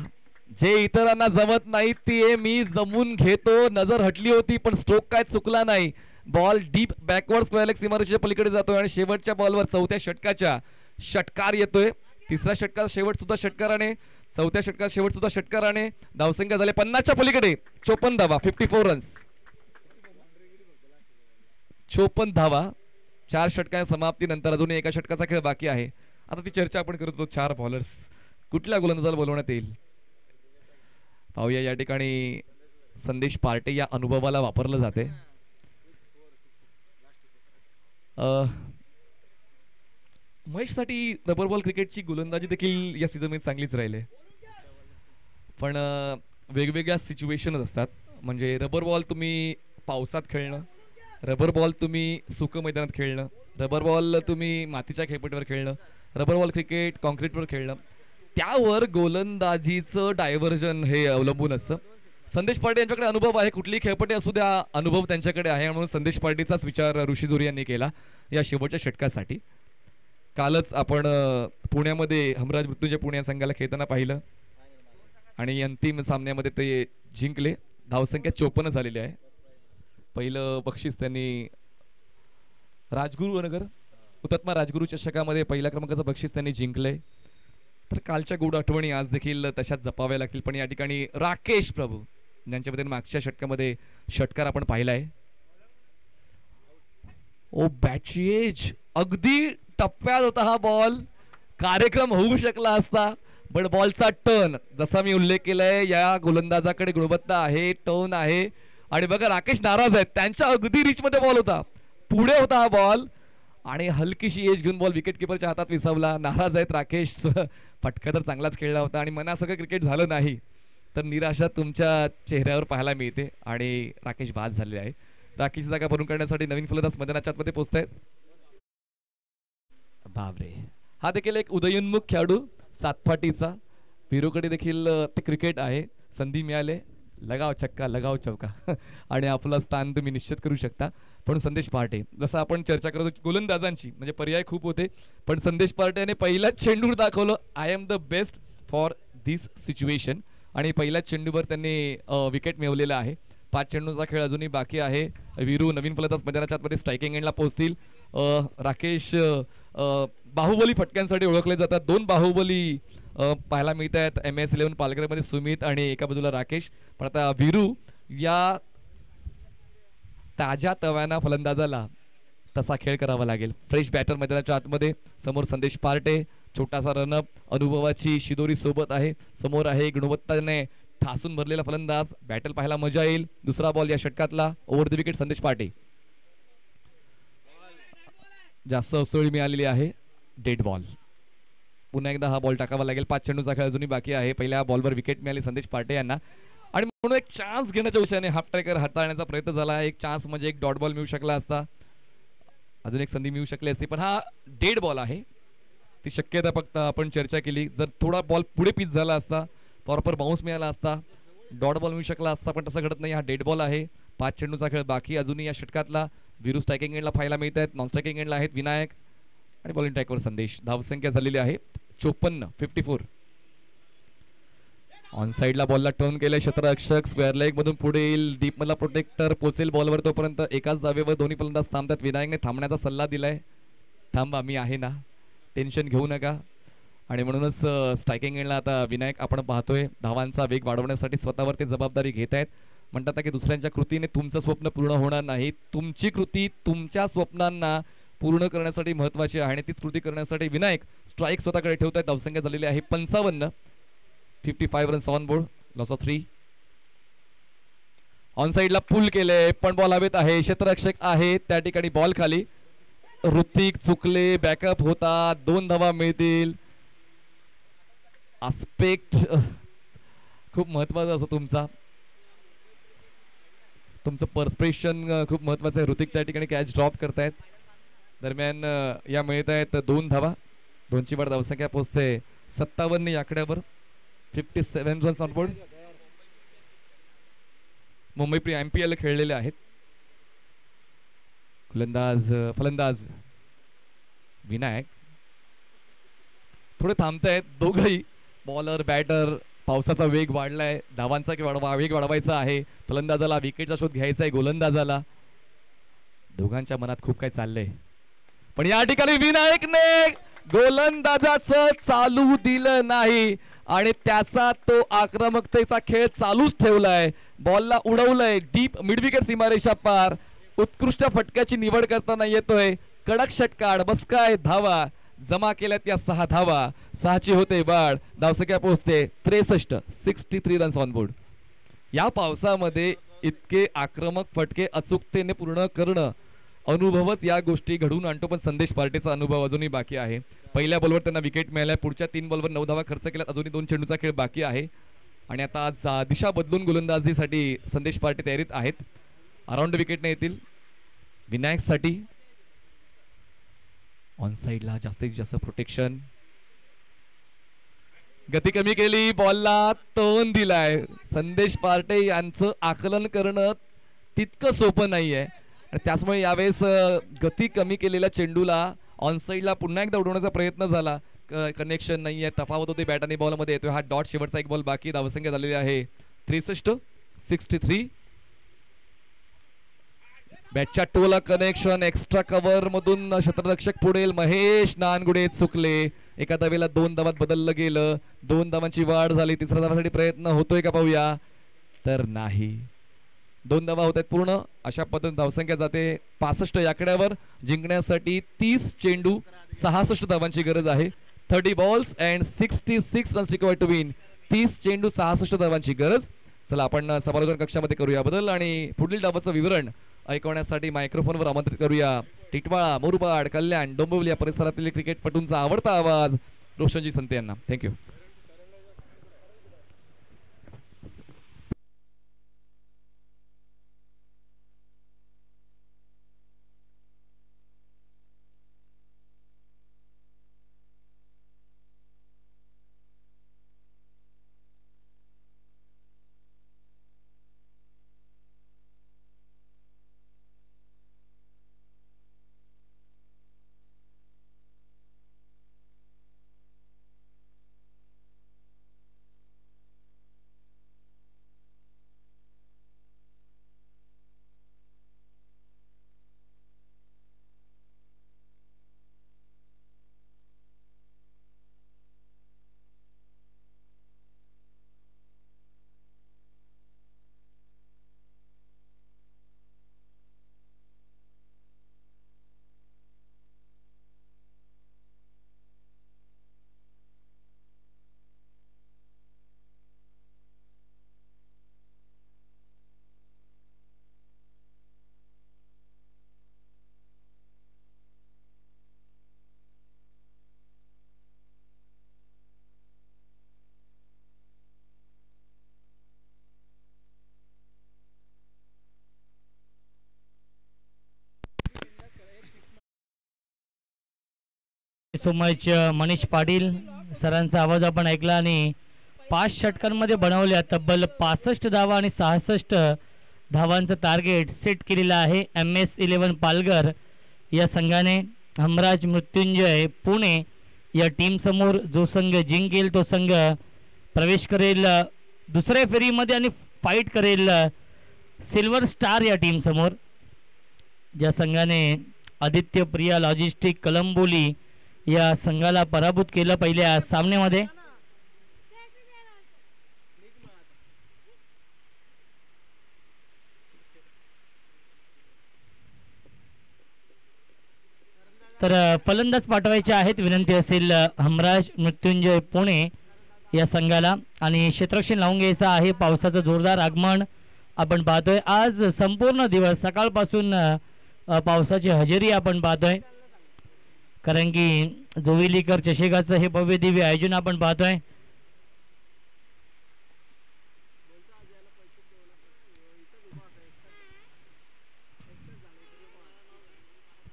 A: जे इतरांना जमत नाही ते मी जमून घेतो. नजर हटली होती पण स्ट्रोक काय चुकला नाही. Ball deep backward square leg सीमारेषेच्या पलीकडे जातोय आणि शेवटच्या बॉलवर चौथ्या षटकाच्या षटकार येतोय. तिसऱ्या षटकात शेवट सुद्धा षटकाराने, चौथ्या षटकात शेवट सुद्धा षटकाराने. धावसंख्या झाले 50च्या पलीकडे. 54 धावा, 54 रन्स, 54 धावा. 4 षटकांच्या समाप्तीनंतर अजूनही एका षटकाचा खेळ बाकी आहे. आता ती चर्चा आपण करत होतो, 4 बॉलर्स कुठल्या गोलंदाजाला बोलवण्यात येईल पाहूया. या ठिकाणी संदेश पार्टे या अनुभवाला वापरलं जाते. महेशसाठी रबर बॉल क्रिकेटची गोलंदाजी देखील या सीझनमध्ये चांगलीच राहिली, पण वेगवेगळ्या सिच्युएशन असतात. म्हणजे रबर बॉल तुम्ही पावसात खेळणं, रबर बॉल तुम्ही सुकं मैदानात खेळणं, रबर बॉल तुम्ही मातीच्या खेळपट्टीवर खेळणं, रबर बॉल क्रिकेट कॉन्क्रीटवर खेळणं, त्यावर गोलंदाजीचं डायव्हर्जन हे अवलंबून असतं. संदेश पार्टे यांच्याकडे अनुभव आहे, कुठलीही खेळपट्टी असू द्या अनुभव त्यांच्याकडे आहे. म्हणून संदेश पार्टीचाच विचार ऋषी जोरी यांनी केला या शेवटच्या षटकासाठी. कालच आपण पुण्यामध्ये हमराज मृत्युंजय पुणे संघाला खेळताना पाहिलं आणि अंतिम सामन्यामध्ये ते जिंकले. धावसंख्या 54 झालेली आहे. पहिलं बक्षीस त्यांनी राजगुरू नगर हुतात्मा राजगुरू चषकामध्ये पहिल्या क्रमांकाचं बक्षीस त्यांनी जिंकलंय. तर कालच्या गोड आठवणी आज देखील तशाच जपाव्या लागतील. पण या ठिकाणी राकेश प्रभू यांच्यामध्ये मागच्या षटकामध्ये षटकार आपण पाहिलाय. ओ बॅटची एज, अगदी टप्प्यात होता हा बॉल, कार्यक्रम होऊ शकला असता, पण बॉलचा टर्न जसा मी उल्लेख केलाय, या गोलंदाजाकडे गुणवत्ता आहे, टर्न आहे. आणि बघा राकेश नाराज आहेत, त्यांच्या अगदी रिच मध्ये बॉल होता, पुढे होता हा बॉल आणि हलकीशी एज घेऊन बॉल विकेट किपरच्या हातात विसावला. नाराज आहेत राकेश. फटका तर चांगलाच खेळला होता आणि मनासारखं क्रिकेट झालं नाही, तर निराशा तुमच्या चेहऱ्यावर पाहायला मिळते आणि राकेश बाद झालेले आहे. राकेशची जागा भरून काढण्यासाठी नवीन फलंदाज मैदानाच्या आतमध्ये पोहोचतायत. बापरे, हा देखील एक उदयोन्मुख खेळाडू सातपाटीचा. वीरूकडे देखील ते क्रिकेट आहे, संधी मिळाले लगाव छक्का लगाव चौका आणि आपलं स्थान तुम्ही निश्चित करू शकता. पण संदेश पार्टे, जसं आपण चर्चा करतो गोलंदाजांची, म्हणजे पर्याय खूप होते, पण संदेश पार्टेने पहिल्याच चेंडूवर दाखवलं I am the best for this situation आणि पहिल्याच चेंडूवर त्यांनी विकेट मिळवलेला आहे. 5 चेंडूचा खेळ अजूनही बाकी आहे. वीरू नवीन फलंदाज मैदानाच्या आतमध्ये स्ट्रायकिंग एंडला पोहोचतील. राकेश बाहुबली फटक्यांसाठी ओळखले जातात. 2 बाहुबली पाहायला मिळत आहेत MS11 पालघरमध्ये, सुमित आणि एका बाजूला राकेश. पण आता वीरू या ताज्या तव्याना फलंदाजाला तसा खेळ करावा लागेल. फ्रेश बॅटर मैदानाच्या आतमध्ये, समोर संदेश पार्टे, छोटासा रनअप, अनुभवाची शिदोरी सोबत आहे, समोर आहे गुणवत्ताने ठासून भरलेला फलंदाज. बॅटल पाहायला मजा येईल. दुसरा बॉल या षटकातला, ओव्हर द विकेट संदेश पार्टे. जास्त उसळी मिळालेली आहे, डेड बॉल. पुन्हा एकदा हा बॉल टाकावा लागेल. 5 चेंडूचा खेळ अजूनही बाकी आहे. पहिल्या बॉलवर विकेट मिळाली संदेश पार्टे यांना आणि म्हणून एक चान्स घेण्याच्या विषयाने हाफ ट्रॅकर हाताळण्याचा प्रयत्न झाला. एक चान्स म्हणजे एक डॉट बॉल मिळू शकला असता, अजून एक संधी मिळू शकली असती, पण हा डेड बॉल आहे. ती शक्यता फक्त आपण चर्चा केली, जर थोडा बॉल पुढे पिच झाला असता, प्रॉपर बाउन्स मिळाला असता, डॉट बॉल मिळू शकला असता, पण तसं घडत नाही. हा डेड बॉल आहे. 5 चेंडूचा खेळ बाकी अजूनही या षटकातला. वीरू स्ट्रायकिंग एंडला पाहायला मिळत आहेत, नॉन स्ट्रायकिंग एंडला आहेत विनायक आणि बॉलिंग ट्रॅकवर संदेश. धावसंख्या झालेली आहे 54, 54. ऑन साइडला बॉलला टर्न केलंय क्षेत्ररक्षक, स्क्वेअर लेग मधून पुढे येईल, डीप मधला प्रोटेक्टर पोचेल बॉलवर, तोपर्यंत एकाच धावेवर दोन्ही फलंदाज थांबतात. विनायकने थांबण्याचा सल्ला दिलाय, थांबा मी आहे ना, टेन्शन घेऊ नका. आणि म्हणूनच स्ट्रायकिंग एंडला आता विनायक आपण पाहतोय धावांचा वेग वाढवण्यासाठी स्वतःवर ते जबाबदारी घेत आहेत. म्हणतात की दुसऱ्यांच्या कृतीने तुमचं स्वप्न पूर्ण होणार नाही, तुमची कृती तुमच्या स्वप्नांना पूर्ण करण्यासाठी महत्वाची आहे आणि तीच कृती करण्यासाठी विनायक स्ट्राईक स्वतःकडे ठेवत आहेत. धावसंख्या झालेली आहे 55, 55 runs on board, loss of 3. On साइडला पुल केले, पण बॉल हवेत आहे, क्षेत्ररक्षक आहे त्या ठिकाणी, बॉल खाली. ऋतिक चुकले, बॅकअप होता, 2 धावा मिळतील. आस्पेक्ट खूप महत्वाचा असतो तुमचं परस्पेशन खूप महत्वाचं आहे. ऋतिक त्या ठिकाणी कॅच ड्रॉप करतायत. दरम्यान या मिळत आहेत 2 धावा, 2ची वाढ, धावसंख्या पोहोचते 57 या आकड्यावर. 57 runs on board. Mumbai pre MPL खेळलेले आहेत. फलंदाज विनायक थोडे थांबतायत दोघंही, बॉलर बॅटर. पावसाचा वेग वाढलाय, धावांचा वेग वाढवायचा आहे, फलंदाजाला विकेटचा शोध घ्यायचा आहे गोलंदाजाला. दोघांच्या मनात खूप काही चाललंय, पण या ठिकाणी विनायकने गोलंदाजाचं चालू दिलं नाही आणि त्याचा तो आक्रमकतेचा खेळ चालूच ठेवलाय. बॉलला उडवलंय डीप मिडविकेट सीमारेषा पार. उत्कृष्ट फटक्याची निवड करताना येतोय. कडक षटकार, बस काय धावा जमा केल्यात या 6 धावा. 6ची होते वाढ. धावसंख्या पोहोचते 63 रन्स ऑन बोर्ड. या पावसामध्ये इतके आक्रमक फटके अचूकतेने पूर्ण करणं अनुभवच या गोष्टी घडवून आणतो. पण संदेश पार्टीचा अनुभव अजूनही बाकी आहे. पहिल्या बॉलवर त्यांना विकेट मिळाल्या, पुढच्या 3 बॉलवर 9 धावा खर्च केल्यात. अजूनही 2 चेंडूचा खेळ बाकी आहे आणि आता आज दिशा बदलून गोलंदाजीसाठी संदेश पार्टी तयारीत आहेत. अराउंड विकेटने येतील. विनायकसाठी ऑन साइडला जास्तीत जास्त प्रोटेक्शन. गती कमी केली, बॉलला टर्न दिलाय. संदेश पार्टे यांचं आकलन करणं तितकं सोपं नाहीये. त्याचमुळे यावेळेस गती कमी केलेल्या चेंडूला ऑन साइडला पुन्हा एकदा उडवण्याचा प्रयत्न झाला. कनेक्शन नाहीये, तफावत होती बॅट आणि बॉल मध्ये. येतोय हा डॉट. शेवटचा एक बॉल बाकी. धावसंख्या झालेली आहे 63. बॅटच्या टोला कनेक्शन. एक्स्ट्रा कव्हर मधून क्षेत्ररक्षक पुढेल. महेश नानगुडे चुकले. एका धावेला 2 धावात बदललं गेलं. 2 धावांची वाढ झाली. तिसऱ्या धावासाठी प्रयत्न होतोय का पाहूया. तर नाही. 2 धावा होत आहेत पूर्ण. अशा पद्धतीने धावसंख्या जाते 65 या आकड्यावर. जिंकण्यासाठी 30 चेंडू 66 धावांची गरज आहे. 30 balls and 66 runs required to win. 30 चेंडू 66 धावांची गरज. चला आपण समालोचन कक्षामध्ये करूया बदल आणि पुढील डावाचं विवरण ऐकवण्यासाठी मायक्रोफोनवर आमंत्रित करूया टिटवाळा, मुरबाड, कल्याण, डोंबिवली या परिसरातील क्रिकेटपटूंचा आवडता आवाज रोशनजी संते यांना. Thank you.
B: So much Manish Patil सरांचा आवाज आपण ऐकला आणि 5 षटकांमध्ये बनवल्या तब्बल 65 धावा आणि 66 धावांचं टार्गेट सेट केलेलं आहे MS11 पालघर या संघाने. हमराज मृत्युंजय पुणे या टीम समोर जो संघ जिंकेल तो संघ प्रवेश करेल दुसऱ्या फेरीमध्ये आणि फाईट करेल सिल्वर स्टार या टीम समोर. ज्या संघाने आदित्य प्रिया लॉजिस्टिक कलंबोली या संघाला पराभूत केलं पहिल्या सामन्यामध्ये. तर फलंदाज पाठवायचे आहेत. विनंती असेल हमराज मृत्युंजय पुणे या संघाला आणि क्षेत्ररक्षण लावून घ्यायचं आहे. पावसाचं जोरदार आगमन आपण पाहतोय. आज संपूर्ण दिवस सकाळपासून पावसाची हजेरी आपण पाहतोय. कारण की जोविलीकर चषकाचं हे भव्य दिव्य आयोजन आपण पाहतोय.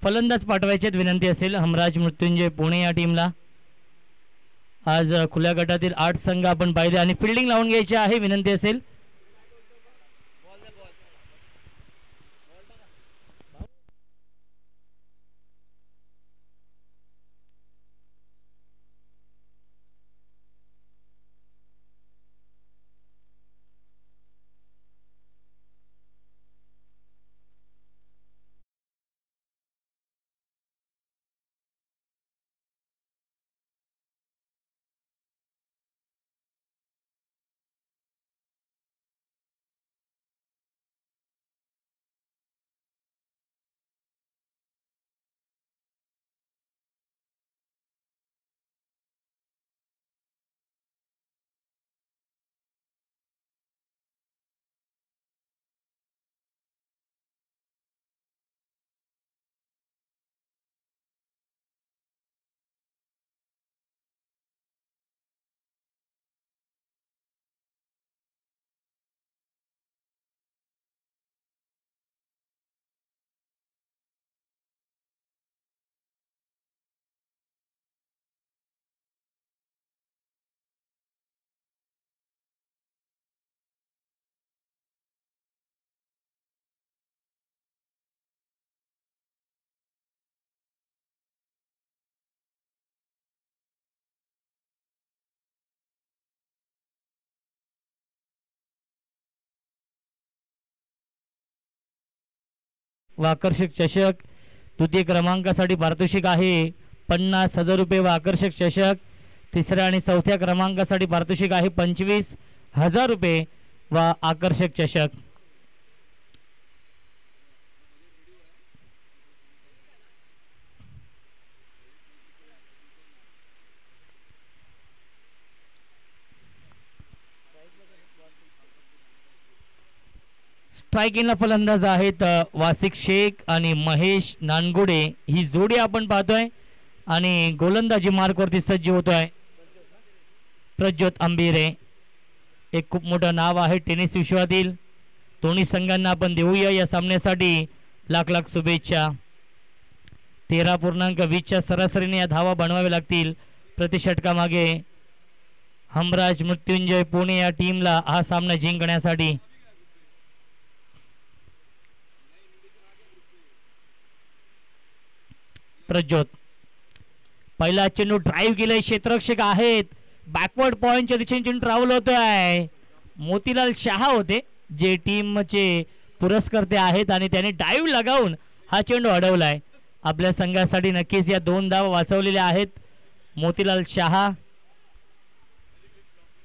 B: फलंदाज पाठवायचे विनंती असेल हमराज मृत्युंजय पुणे या टीमला. आज खुल्या गटातील 8 संघ आपण पाहिले आणि फिल्डिंग लावून घ्यायची आहे. विनंती असेल व आकर्षक चषक. द्वितीय क्रमांकासाठी पारितोषिक आहे 50,000 रुपये व आकर्षक चषक. तिसऱ्या आणि चौथ्या क्रमांकासाठी पारितोषिक आहे 25,000 रुपये व आकर्षक चषक. स्ट्रायकिंगला फलंदाज आहेत वासिक शेख आणि महेश नानगुडे, ही जोडी आपण पाहतोय. आणि गोलंदाजी मार्कवरती सज्ज होतोय प्रज्योत आंबिरे. एक खूप मोठं नाव आहे टेनिस विश्वातील. दोन्ही संघांना आपण देऊया या सामन्यासाठी लाख लाख शुभेच्छा. 13.20च्या सरासरीने या धावा बनवाव्या लागतील प्रति षटकामागे. हमराज मृत्युंजय पुणे या टीमला हा सामना जिंकण्यासाठी. प्रज्योत पहिला चेंडू ड्राईव्ह केलाय, क्षेत्ररक्षक आहेत, बॅकवर्ड पॉइंटच्या दिशेने चेंडू ट्रॅव्हल होतोय. मोतीलाल शहा होते जे टीमचे पुरस्कर्ते आहेत आणि त्याने डाईव्ह लगावून हा चेंडू अडवलाय. आपल्या संघासाठी नक्कीच या 2 धावा वाचवलेल्या आहेत. मोतीलाल शहा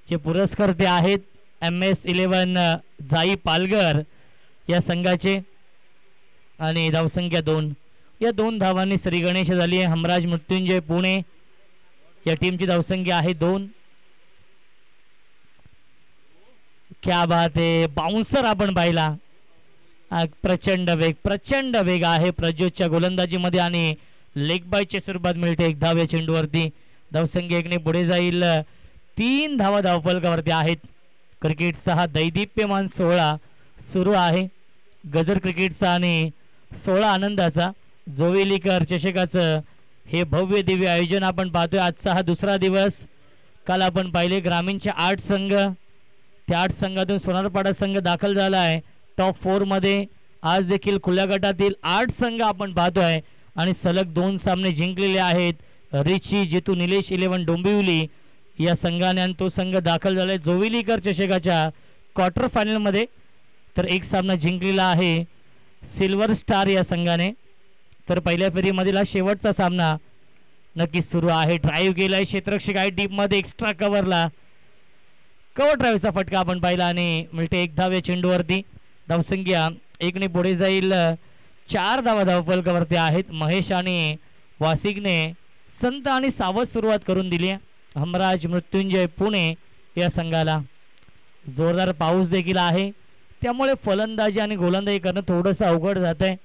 B: जे पुरस्कर्ते आहेत MS11 जाई पालघर या संघाचे. आणि धावसंख्या 2. या 2 धावांनी श्री गणेश झाली आहे. हमराज मृत्युंजय पुणे या टीमची धावसंख्या आहे 2. क्या बात आहे. बाउन्सर आपण पाहिला. प्रचंड वेग आहे प्रज्योतच्या गोलंदाजीमध्ये आणि लेग बायच्या स्वरूपात मिळते 1 धाव या चेंडूवरती. धावसंख्या 1ने पुढे जाईल. 3 धावा धावफलकावरती आहेत. क्रिकेटचा हा दैदिप्यमान सोहळा सुरू आहे. गजर क्रिकेटचा आणि 16 आनंदाचा जोवेलीकर चषकाचं हे भव्य दिव्य आयोजन आपण पाहतोय. आजचा हा दुसरा दिवस. काल आपण पाहिले ग्रामीणचे 8 संघ, त्या 8 संघातून सोनारपाडा संघ दाखल झाला आहे टॉप 4 मध्ये. आज देखील खुल्या गटातील 8 संघ आपण पाहतोय आणि सलग 2 सामने जिंकलेले आहेत. रिची जितू निलेश 11 डोंबिवली या संघाने आणि तो संघ दाखल झालाय जोवेलीकर चषकाच्या क्वार्टर फायनल मध्ये. तर एक सामना जिंकलेला आहे सिल्वर स्टार या संघाने. तर पहिल्या फेरीमधील हा शेवटचा सामना नक्कीच सुरू आहे. ड्राईव्ह केलाय, क्षेत्ररक्षक आहे डीप मध्ये, एक्स्ट्रा कव्हरला कव्हर ड्राईव्हचा फटका आपण पाहिला आणि मिळते 1 धाव या चेंडूवरती. धावसंख्या 1ने पुढे जाईल. 4 धावा धावफलकावरती आहेत. महेश आणि वासिकने संत आणि सावध सुरुवात करून दिली. हमराज मृत्युंजय पुणे या संघाला जोरदार पाऊस देखील आहे, त्यामुळे फलंदाजी आणि गोलंदाजी करणं थोडंसं अवघड जात आहे.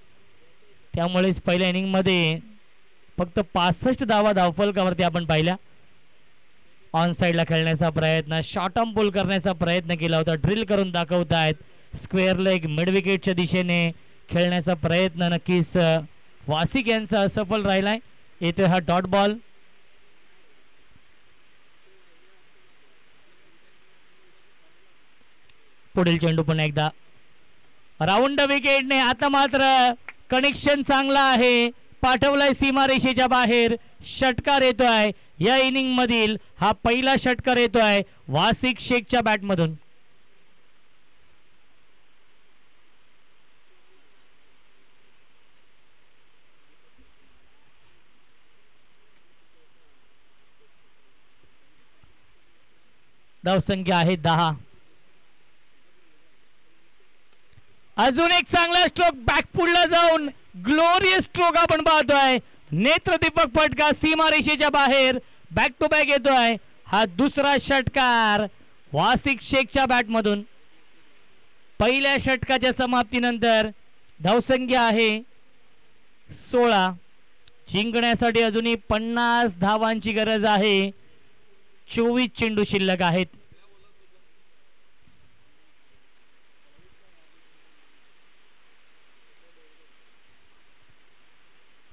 B: त्यामुळेच पहिल्या इनिंगमध्ये फक्त 65 धावा धावफलकावरती आपण पाहिल्या. ऑन साईडला खेळण्याचा प्रयत्न, शॉर्ट आर्म पुल करण्याचा प्रयत्न केला होता, ड्रिल करून दाखवत आहेत. स्क्वेअर लेग मिड विकेटच्या दिशेने खेळण्याचा प्रयत्न नक्कीच वासिक यांचा असफल राहिलाय. येतोय हा डॉट बॉल. पुढील चेंडू पुन्हा एकदा राऊंड विकेटने. आता मात्र कनेक्शन चांगला आहे, पाठवलाय सीमारेषेच्या बाहेर. षटकार येतोय या इनिंग मधील, हा पहिला षटकार येतोय वासिक शेखच्या बॅट मधून. धावसंख्या आहे 10. अजून एक चांगला स्ट्रोक बॅकफुटला जाऊन ग्लोरियस स्ट्रोक आपण पाहतोय. नेत्रदीपक फटका सीमारेषेच्या बाहेर. बॅक टू बॅक येतोय हा दुसरा षटकार वासिक शेखच्या बॅट मधून. पहिल्या षटकाच्या समाप्तीनंतर धावसंख्या आहे 16. जिंकण्यासाठी अजूनही 50 धावांची गरज आहे. 24 चेंडू शिल्लक आहेत.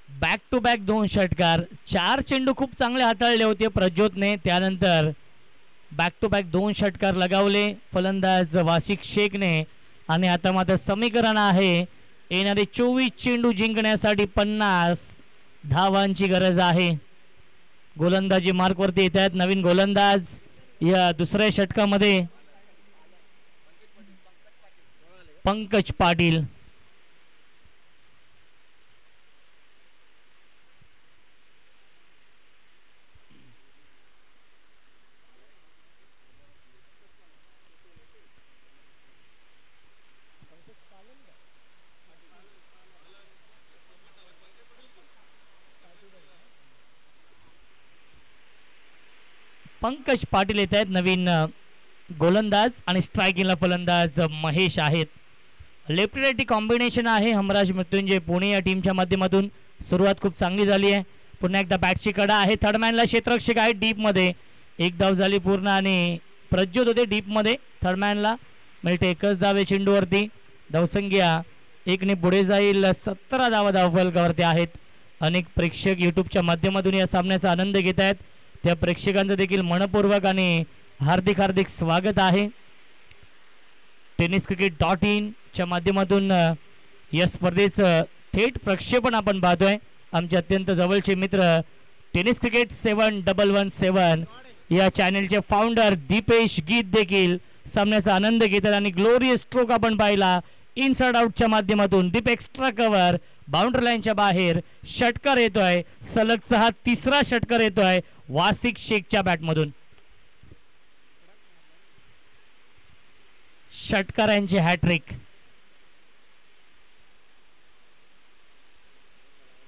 B: बॅक टू बॅक 2 षटकार. 4 चेंडू खूप चांगले हाताळले होते प्रज्योतने, त्यानंतर बॅक टू बॅक 2 षटकार लगावले फलंदाज वासिक शेखने. आणि आता मात्र समीकरण आहे येणारे 24 चेंडू जिंकण्यासाठी 50 धावांची गरज आहे. गोलंदाजी मार्कवरती येत आहेत नवीन गोलंदाज या दुसऱ्या षटकामध्ये. पंकज पाटील. पंकज पाटील येत आहेत, नवीन गोलंदाज आणि स्ट्रायकिंगला फलंदाज महेश आहेत. लेफ्ट राईटी कॉम्बिनेशन आहे हमराज मृत्युंजय पुणे या टीमच्या माध्यमातून. सुरुवात खूप चांगली झाली आहे. पुन्हा एकदा बॅटची कडा आहे. थर्डमॅनला क्षेत्ररक्षक आहे डीपमध्ये. एक धाव झाली पूर्ण आणि प्रज्योत होते डीपमध्ये. थर्डमॅनला मिळते एकच धाव चेंडूवरती. धावसंख्या एकने पुढे जाईल. 17 धावा धावफलकावरती आहेत. अनेक प्रेक्षक यूट्यूबच्या माध्यमातून या सामन्याचा आनंद घेत आहेत. त्या प्रेक्षकांचं देखील मनपूर्वक आणि हार्दिक हार्दिक स्वागत आहे. tenniscricket.in च्या माध्यमातून या स्पर्धेचं थेट प्रक्षेपण आपण पाहतोय. आमचे अत्यंत जवळचे मित्र टेनिस क्रिकेट 7117 या चॅनलचे फाउंडर दीपेश गीत देखील सामन्याचा आनंद घेतात आणि ग्लोरियस स्ट्रोक आपण पाहिला इनसाइड आउटच्या माध्यमातून. डीप एक्स्ट्रा कव्हर बाउंड्री लाईनच्या बाहेर षटकार येतोय. सलगचा हा तिसरा षटकार येतोय वासिक शेखच्या बॅटमधून. षटकारांची हॅट्रिक.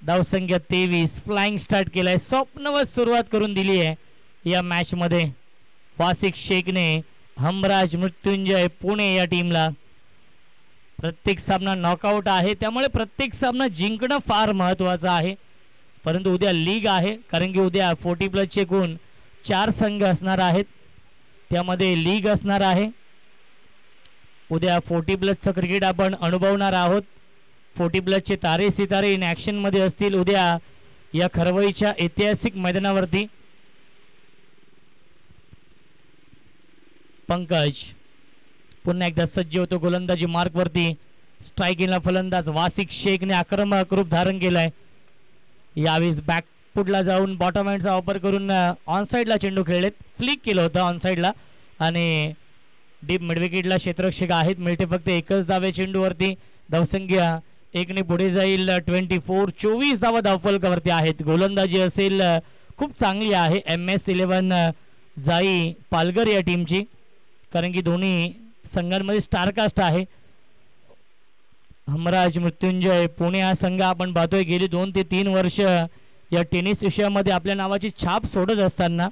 B: धावसंख्या 23. फ्लाइंग स्टार्ट केलाय. स्वप्नवत सुरुवात करून दिली आहे या मॅच मध्ये वासिक शेखने हमराज मृत्युंजय पुणे या टीमला. प्रत्येक सामना नॉकआउट आहे त्यामुळे प्रत्येक सामना जिंकणं फार महत्वाचं आहे. परंतु उद्या लीग आहे कारण की उद्या 40+ चे एकूण 4 संघ असणार आहेत. त्यामध्ये लीग असणार आहे. उद्या 40+ चं क्रिकेट आपण अनुभवणार आहोत. 40+ चे तारे सितारे इन ॲक्शन मध्ये असतील उद्या या खरवईच्या ऐतिहासिक मैदानावरती. पंकज पुन्हा एकदा सज्ज होतो गोलंदाजी मार्क वरती. स्ट्रायकिंगला फलंदाज वासिक शेखने आक्रमक रूप धारण केलाय. यावेळेस बॅकफुटला जाऊन बॉटम हँडचा वापर करून ऑन साईडला चेंडू खेळलेत. फ्लिक केलं होतं ऑन साईडला आणि डीप मिडविकेटला क्षेत्ररक्षक आहेत. मिळते फक्त एकच धावे चेंडूवरती. धावसंख्या एकने पुढे जाईल. 24 धावा धावफलकावरती आहेत. गोलंदाजी असेल खूप चांगली आहे MS11 जाई पालघर या टीमची कारण की दोन्ही संघांमध्ये स्टारकास्ट आहे. हमराज मृत्युंजय पुणे हा संघ आपण पाहतोय गेली 2 ते 3 वर्ष या टेनिस विषयामध्ये आपल्या नावाची छाप सोडत असताना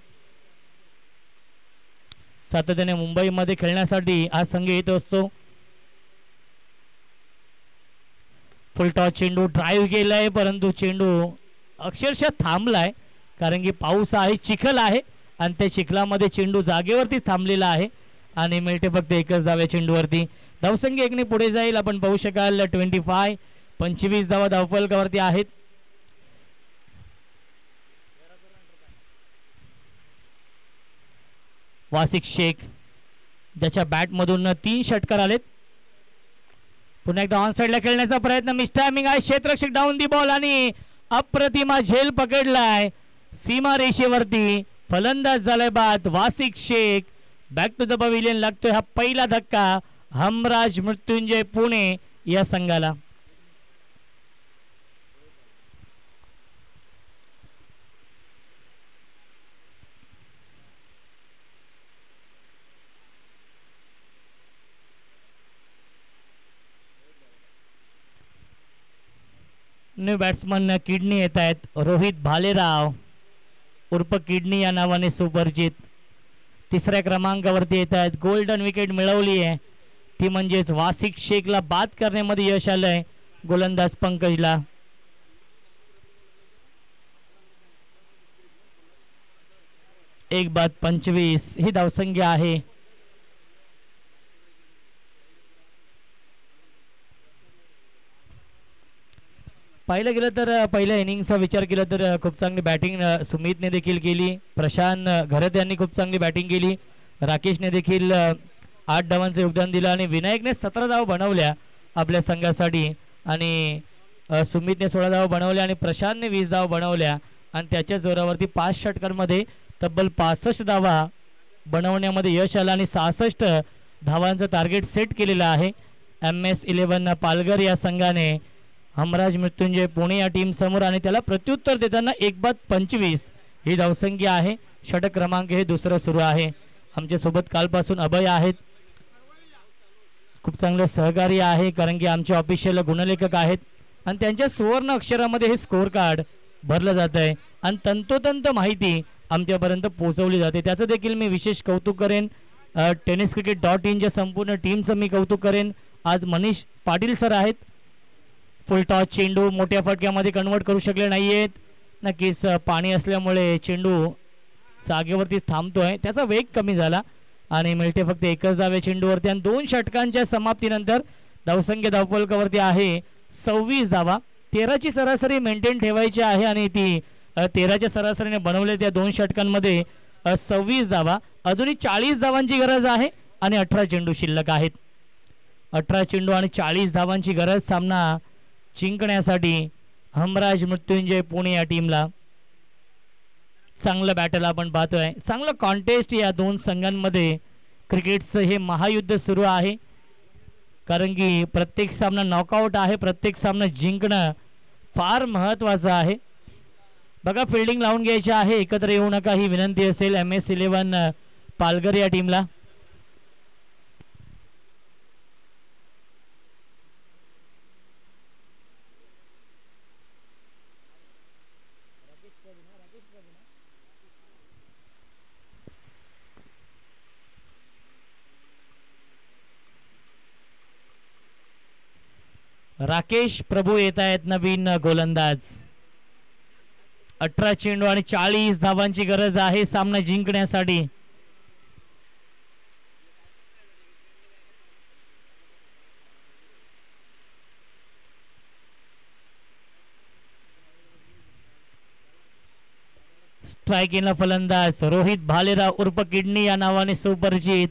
B: सातत्याने मुंबईमध्ये खेळण्यासाठी हा संघ येत असतो. फुलटॉस चेंडू ड्राईव्ह केलाय परंतु चेंडू अक्षरशः थांबलाय कारण की पाऊस आहे, चिखल आहे आणि त्या चिखलामध्ये चेंडू जागेवरती थांबलेला आहे आणि मिळते फक्त एकच धाव चेंडूवरती. धावसंख्या एकने पुढे जाईल. आपण पाहू शकाल 25 धावा धावफलकावरती आहेत. वासिक शेख ज्याच्या बॅटमधून 3 षटकार आलेत. पुन्हा एकदा ऑन साइडला खेळण्याचा प्रयत्न. मिसटायमिंग आहे. क्षेत्ररक्षक डाऊन दी बॉल आणि अप्रतिमा झेल पकडलाय सीमा रेषेवरती. फलंदाज झालाय बाद Wasiq Shaikh. Back to the pavilion लागतोय हा पहिला धक्का हमराज मृत्युंजय पुणे या संघाला. न्यू बॅट्समन किडनी येत आहेत. रोहित भालेराव उर्फ किडनी या नावाने सुपरिचित 3ऱ्या क्रमांकावरती येत आहेत. गोल्डन विकेट मिळवली आहे ती म्हणजेच वासिक शेखला बाद करण्यामध्ये यश आलंय गोलंदाज पंकजला. एक बाद 25 ही धावसंख्या आहे. पाहिलं गेलं तर पहिल्या इनिंगचा विचार केला तर खूप चांगली बॅटिंग सुमितने देखील केली. प्रशांत घरत यांनी खूप चांगली बॅटिंग केली. राकेशने देखील 8 धावांचं योगदान दिलं आणि विनायकने 17 धावा बनवल्या आपल्या संघासाठी आणि सुमितने 16 धावा बनवल्या आणि प्रशांतने 20 धावा बनवल्या आणि त्याच्या जोरावरती 5 षटकांमध्ये तब्बल 65 धावा बनवण्यामध्ये यश आलं आणि 66 धावांचं टार्गेट सेट केलेलं आहे. MS11 पालघर या संघाने हमराज मृत्युंजय पुणे या टीम समोर आणि त्याला प्रत्युत्तर देताना 1 बाद 25 ही धावसंख्या आहे. षटक क्रमांक हे दुसरं सुरू आहे. आमच्या सोबत कालपासून अभय आहेत. खूप चांगले सहकारी आहे कारण की आमचे ऑफिशियल गुणलेखक आहेत आणि त्यांच्या सुवर्ण अक्षरामध्ये हे स्कोर कार्ड भरलं जात आहे. आणि तंतोतंत माहिती आमच्यापर्यंत पोहोचवली जाते, त्याचं देखील मी विशेष कौतुक करेन. tenniscricket.in संपूर्ण टीमचं मी कौतुक करेन. आज मनीष पाटील सर आहेत. फुल टॉस चेंडू मोठ्या फटक्यामध्ये कन्वर्ट करू शकले नाही आहेत. नक्कीच पाणी असल्यामुळे चेंडू जागेवरती थांबतोय, त्याचा वेग कमी झाला आणि मिळते फक्त एकच धावे चेंडूवरती. आणि 2 षटकांच्या समाप्तीनंतर धावसंख्या धावफलकावरती आहे 26 धावा. 13ची सरासरी मेंटेन ठेवायची आहे आणि ती 13च्या सरासरीने बनवले त्या 2 षटकांमध्ये 26 धावा. अजूनही 40 धावांची गरज आहे आणि 18 चेंडू शिल्लक आहेत. 18 चेंडू आणि 40 धावांची गरज सामना जिंकण्यासाठी. हमराज मृत्युंजय पुणे या टीमला चांगलं बॅटल आपण पाहतोय. चांगलं कॉन्टेस्ट या 2 संघांमध्ये. क्रिकेटचं हे महायुद्ध सुरू आहे, कारण की प्रत्येक सामना नॉकआउट आहे. प्रत्येक सामना जिंकणं फार महत्त्वाचं आहे. बघा फिल्डिंग लावून घ्यायची आहे, एकत्र येऊ नका ही विनंती असेल MS11 पालघर या टीमला. राकेश प्रभू येत आहेत नवीन गोलंदाज. 18 चेंडू आणि 40 धावांची गरज आहे सामना जिंकण्यासाठी. स्ट्रायकिंगला फलंदाज रोहित भालेराव उर्फ किडनी या नावाने सुपरिचित.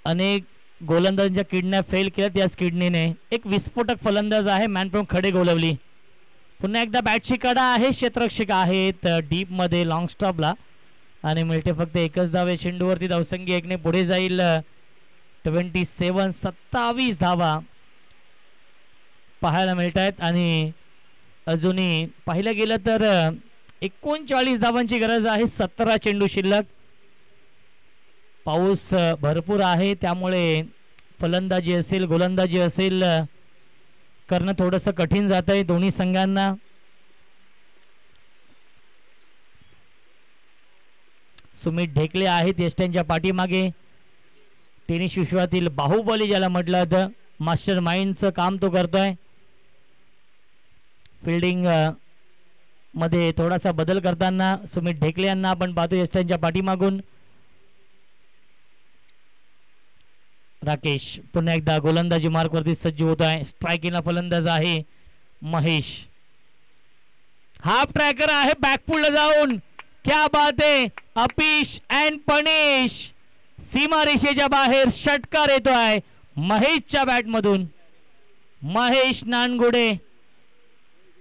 B: अनेक गोलंदाजांच्या किडन्या फेल केल्यात याच किडनीने. एक विस्फोटक फलंदाज आहे मॅनफ्रॉम खडे गोलवली. पुन्हा एकदा बॅटची कडा आहे. क्षेत्ररक्षक आहेत डीप मध्ये लॉंग स्टॉपला आणि मिळते फक्त एकच धावे चेंडूवरती. धावसंख्या 1 ने पुढे जाईल. 27 धावा पाहायला मिळत आहेत आणि अजूनही पाहिलं गेलं तर 39 धावांची गरज आहे. 17 चेंडू शिल्लक. पाऊस भरपूर आहे त्यामुळे फलंदाजी असेल गोलंदाजी असेल करणं थोडंसं कठीण जात आहे दोन्ही संघांना. सुमित ढेकले आहेत यष्ट्यांच्या पाठीमागे. टेनिस विश्वातील बाहुबली ज्याला म्हटलं जातं, मास्टर माइंडचं काम तो करतोय. फिल्डिंग मध्ये थोडासा बदल करताना सुमित ढेकले यांना आपण पाहतो यष्ट्यांच्या पाठीमागून. राकेश पुन्हा एकदा गोलंदाजी मार्कवरती सज्ज होत आहे. स्ट्रायकिंगला फलंदाज आहे महेश. हाफ ट्रॅकर आहे बॅकफुलला जाऊन. क्या बात आहे. Uppish and punish. सीमा रेषेच्या बाहेर षटकार येतोय महेशच्या बॅट मधून. महेश नानगुडे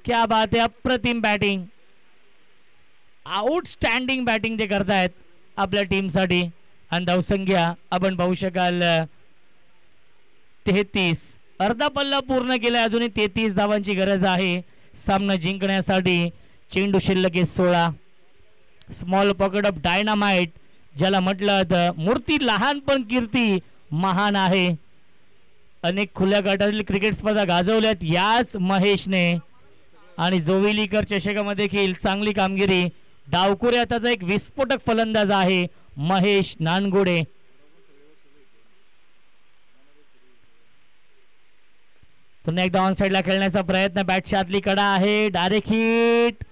B: क्या बात आहे. अप्रतिम बॅटिंग, आउटस्टँडिंग बॅटिंग ते करतायत आपल्या टीमसाठी. आणि धावसंख्या आपण पाहू शकाल 33. अर्धा पल्ला पूर्ण केला. अजूनही 33 धावांची गरज आहे सामना जिंकण्यासाठी. चेंडू शिल्लक आहे 16. स्मॉल पॉकेट ऑफ डायनामाइट ज्याला म्हटलं तर मूर्ती लहान पण कीर्ती महान आहे. अनेक खुल्या गटातील क्रिकेट स्पर्धा गाजवल्यात याच महेशने आणि जोविलीकर चषकामध्ये देखील चांगली कामगिरी. डावकुरे आताचा एक विस्फोटक फलंदाज आहे महेश नानगुडे. पुन्हा एकदा ऑन साइडला खेळण्याचा प्रयत्न. बॅटच्या आतली कडा आहे. डायरेक्ट हिट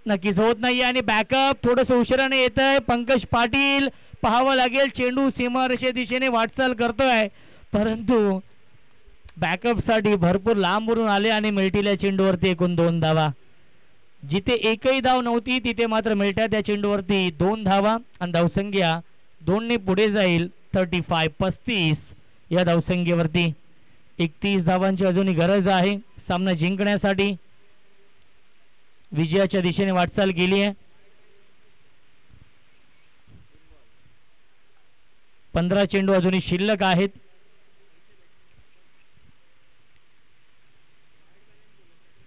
B: नक्कीच होत नाही आणि बॅकअप थोडस उशिराने येत आहे. पंकज पाटील पाहावं लागेल. चेंडू सीमारेषे दिशेने वाटचाल करतोय परंतु बॅकअप साठी भरपूर लांबवरून आले आणि मिळतील चेंडूवरती एकूण 2 धावा. जिथे एकही धाव नव्हती तिथे मात्र मिळतात त्या चेंडूवरती 2 धावा आणि धावसंख्या 2 ने पुढे जाईल. 35 या धावसंख्येवरती. 31 धावांची अजूनही गरज आहे सामना जिंकण्यासाठी. विजयाच्या दिशेने वाटचाल केली आहे. 15 चेंडू अजूनही शिल्लक आहेत.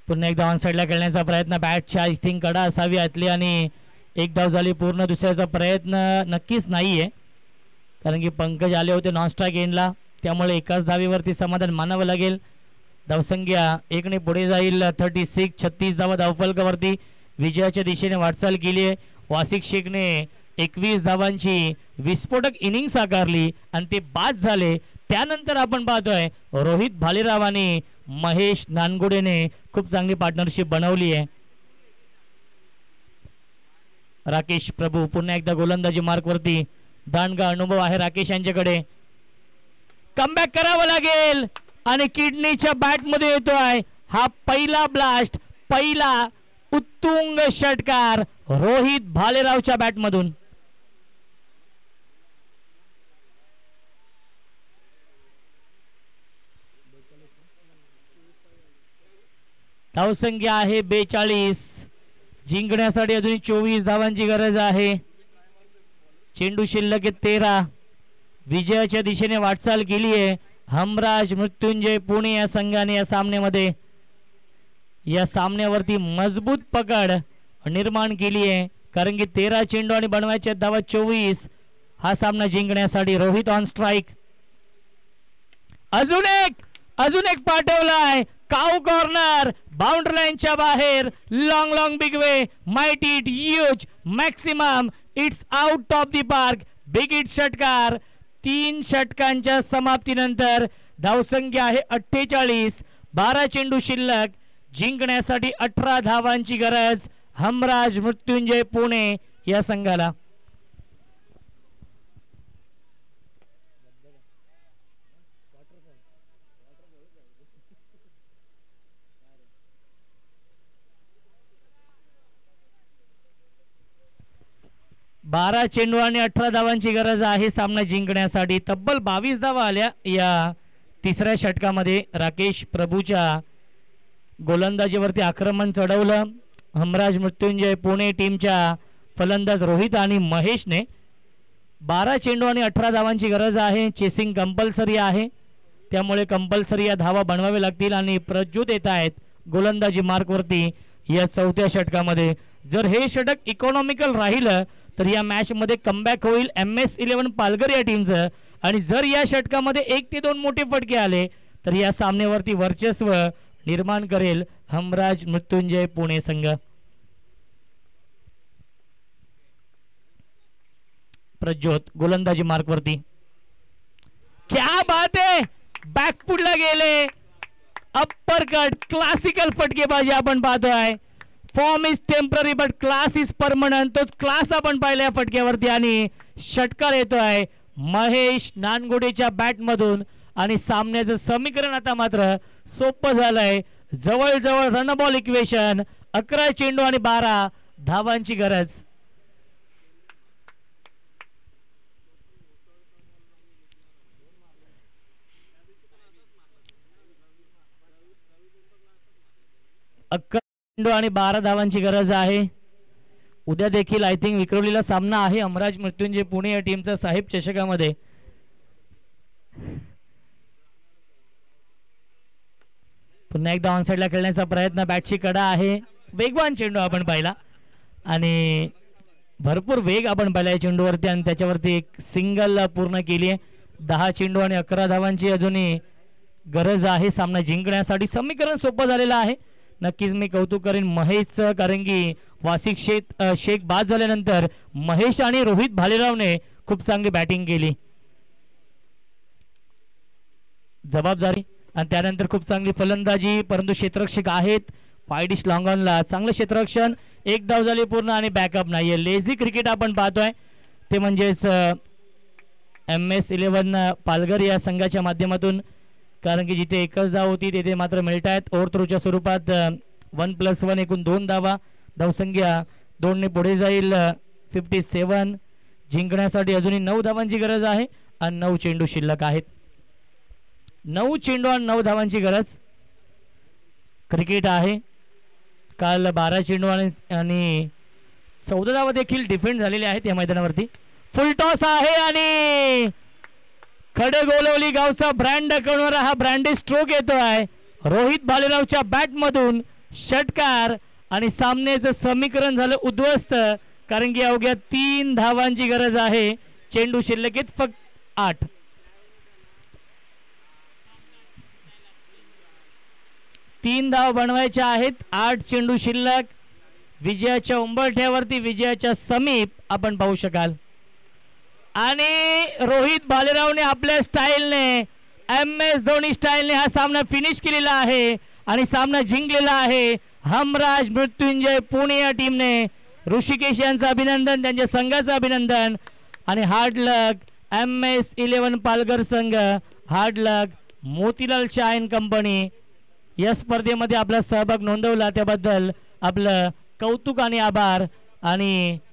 B: पुन्हा एकदा ऑन साइडला खेळण्याचा प्रयत्न. बॅटच्या आय थिंक कडा असावी आतली आणि 1 धाव झाली पूर्ण. दुसऱ्याचा प्रयत्न नक्कीच नाहीये कारण की पंकज आले होते नॉन स्ट्राईक एंडला. त्यामुळे एकाच धावेवरती समाधान मानावं लागेल. धावसंख्या 1ने पुढे जाईल. 36 धावा धावफलकावरती विजयाच्या दिशेने वाटचाल केली आहे. वासिक शेखने 21 धावांची विस्फोटक इनिंग साकारली आणि ते बाद झाले. त्यानंतर आपण पाहतोय रोहित भालेराव आणि महेश नानगुडेने खूप चांगली पार्टनरशिप बनवली आहे. राकेश प्रभू पुन्हा एकदा गोलंदाजी मार्कवरती. दांडगा अनुभव आहे राकेश यांच्याकडे. कमबॅक करावं लागेल आणि किडनीच्या बॅटमध्ये येतोय हा पहिला ब्लास्ट, पहिला उत्तुंग षटकार रोहित भालेरावच्या बॅटमधून. धावसंख्या आहे 42. जिंकण्यासाठी अजून 24 धावांची गरज आहे. चेंडू शिल्लक 13. विजयाच्या दिशेने वाटचाल केली आहे हमराज मृत्युंजय पुणे या संघाने. या सामन्यावरती मजबूत पकड निर्माण केली आहे, कारण की 13 चेंडू आणि बनवायच्या धावा 24. हा सामना जिंकण्यासाठी रोहित ऑन स्ट्राइक. अजून एक पाठवलाय. काऊ कॉर्नर बाउंड्री लाईनच्या बाहेर. Long big way, might it, huge, maximum, it's out of the park. Big hit षटकार. 3 षटकांच्या समाप्तीनंतर धावसंख्या आहे 48. 12 चेंडू शिल्लक. जिंकण्यासाठी 18 धावांची गरज हमराज मृत्युंजय पुणे या संघाला. बारा चेंडू आणि 18 धावांची गरज आहे सामना जिंकण्यासाठी. तब्बल 22 धावा आल्या या तिसऱ्या षटकामध्ये. राकेश प्रभूच्या गोलंदाजीवरती आक्रमण चढवलं हमराज मृत्युंजय पुणे टीमच्या फलंदाज रोहित आणि महेशने. 12 चेंडू आणि 18 धावांची गरज आहे. चेसिंग कंपल्सरी आहे, त्यामुळे कंपल्सरी या धावा बनवावे लागतील आणि प्रज्योत येत आहेत गोलंदाजी मार्कवरती या चौथ्या षटकामध्ये. जर हे षटक इकॉनॉमिकल राहिलं तर या मॅच मध्ये कमबॅक होईल MS11 पालघर या टीमचं. आणि जर या षटकामध्ये 1 ते 2 मोठे फटके आले तर या सामन्यावरती वर्चस्व निर्माण करेल हमराज मृत्युंजय पुणे संघ. प्रज्योत गोलंदाजी मार्कवरती. क्या बात है, बॅकफुटला गेले. अप्पर कट, क्लासिकल फटकेबाजी आपण पाहतोय. Form is temporary but class is permanent. तोच क्लास आपण पाहिल्या फटक्यावरती आणि षटकार येतोय महेश नानगुडेच्या बॅट मधून. आणि सामन्याचं समीकरण आता मात्र सोपं झालंय. जवळ रन बॉल इक्वेशन. 11 चेंडू आणि 12 धावांची गरज. चेंडू आणि 12 धावांची गरज आहे. उद्या देखील आय थिंक विक्रोलीला सामना आहे हमराज मृत्युंजय पुणे या टीमचा साहेब चषकामध्ये. पुन्हा एकदा ऑनसाइडला खेळण्याचा प्रयत्न. बॅटची कडा आहे. वेगवान चेंडू आपण पाहिला आणि भरपूर वेग आपण पाहिला या चेंडूवरती आणि त्याच्यावरती एक सिंगल पूर्ण केली आहे. 10 चेंडू आणि 11 धावांची अजूनही गरज आहे सामना जिंकण्यासाठी. समीकरण सोपं झालेलं आहे. नक्कीच मी कौतुक करेन महेशचं, कारण की वासिक शेख बाद झाल्यानंतर महेश आणि रोहित भालेरावने खूप चांगली बॅटिंग केली. जबाबदारी आणि त्यानंतर खूप चांगली फलंदाजी, परंतु क्षेत्ररक्षक आहेत. 5 डिश लॉंग ऑनला चांगलं क्षेत्ररक्षण. 1 धाव झाली पूर्ण आणि बॅकअप नाही. लेझी क्रिकेट आपण पाहतोय ते म्हणजेच MS11 पालघर या संघाच्या माध्यमातून, कारण की जिथे एकच धाव होती तिथे मात्र मिळत आहेत ओव्हर थ्रोच्या स्वरूपात 1+1 एकूण 2 धावा. धावसंख्या 2 ने पुढे जाईल 57. जिंकण्यासाठी अजूनही 9 धावांची गरज आहे आणि 9 चेंडू शिल्लक आहेत. 9 चेंडू आणि 9 धावांची गरज. क्रिकेट आहे. काल 12 चेंडू आणि 14 धावा देखील डिफेंड झालेले आहेत या मैदानावरती. फुल टॉस आहे आणि खडे गोलवली गावचा ब्रँड दाखवणारा हा ब्रँडी स्ट्रोक येतोय रोहित भालेरावच्या बॅट मधून. षटकार आणि सामन्याचं समीकरण झालं उद्ध्वस्त, कारण की अवघ्या 3 धावांची गरज आहे. चेंडू शिल्लक फक्त 8. 3 धाव बनवायच्या आहेत. 8 चेंडू शिल्लक. विजयाच्या उंबरठ्यावरती विजयाच्या समीप आपण पाहू शकाल. आणि रोहित भालेरावने आपल्या स्टाईलने MS धोनी स्टाईलने हा सामना फिनिश केलेला आहे आणि सामना जिंकलेला आहे. हमराज मृत्युंजय पुणे या टीमने. ऋषिकेश यांचं अभिनंदन, त्यांच्या संघाचं अभिनंदन आणि हार्ड लक MS11 पालघर संघ, हार्ड लक मोतीलाल शाईन कंपनी. या स्पर्धेमध्ये आपला सहभाग नोंदवला त्याबद्दल आपलं कौतुक आणि आभार. आणि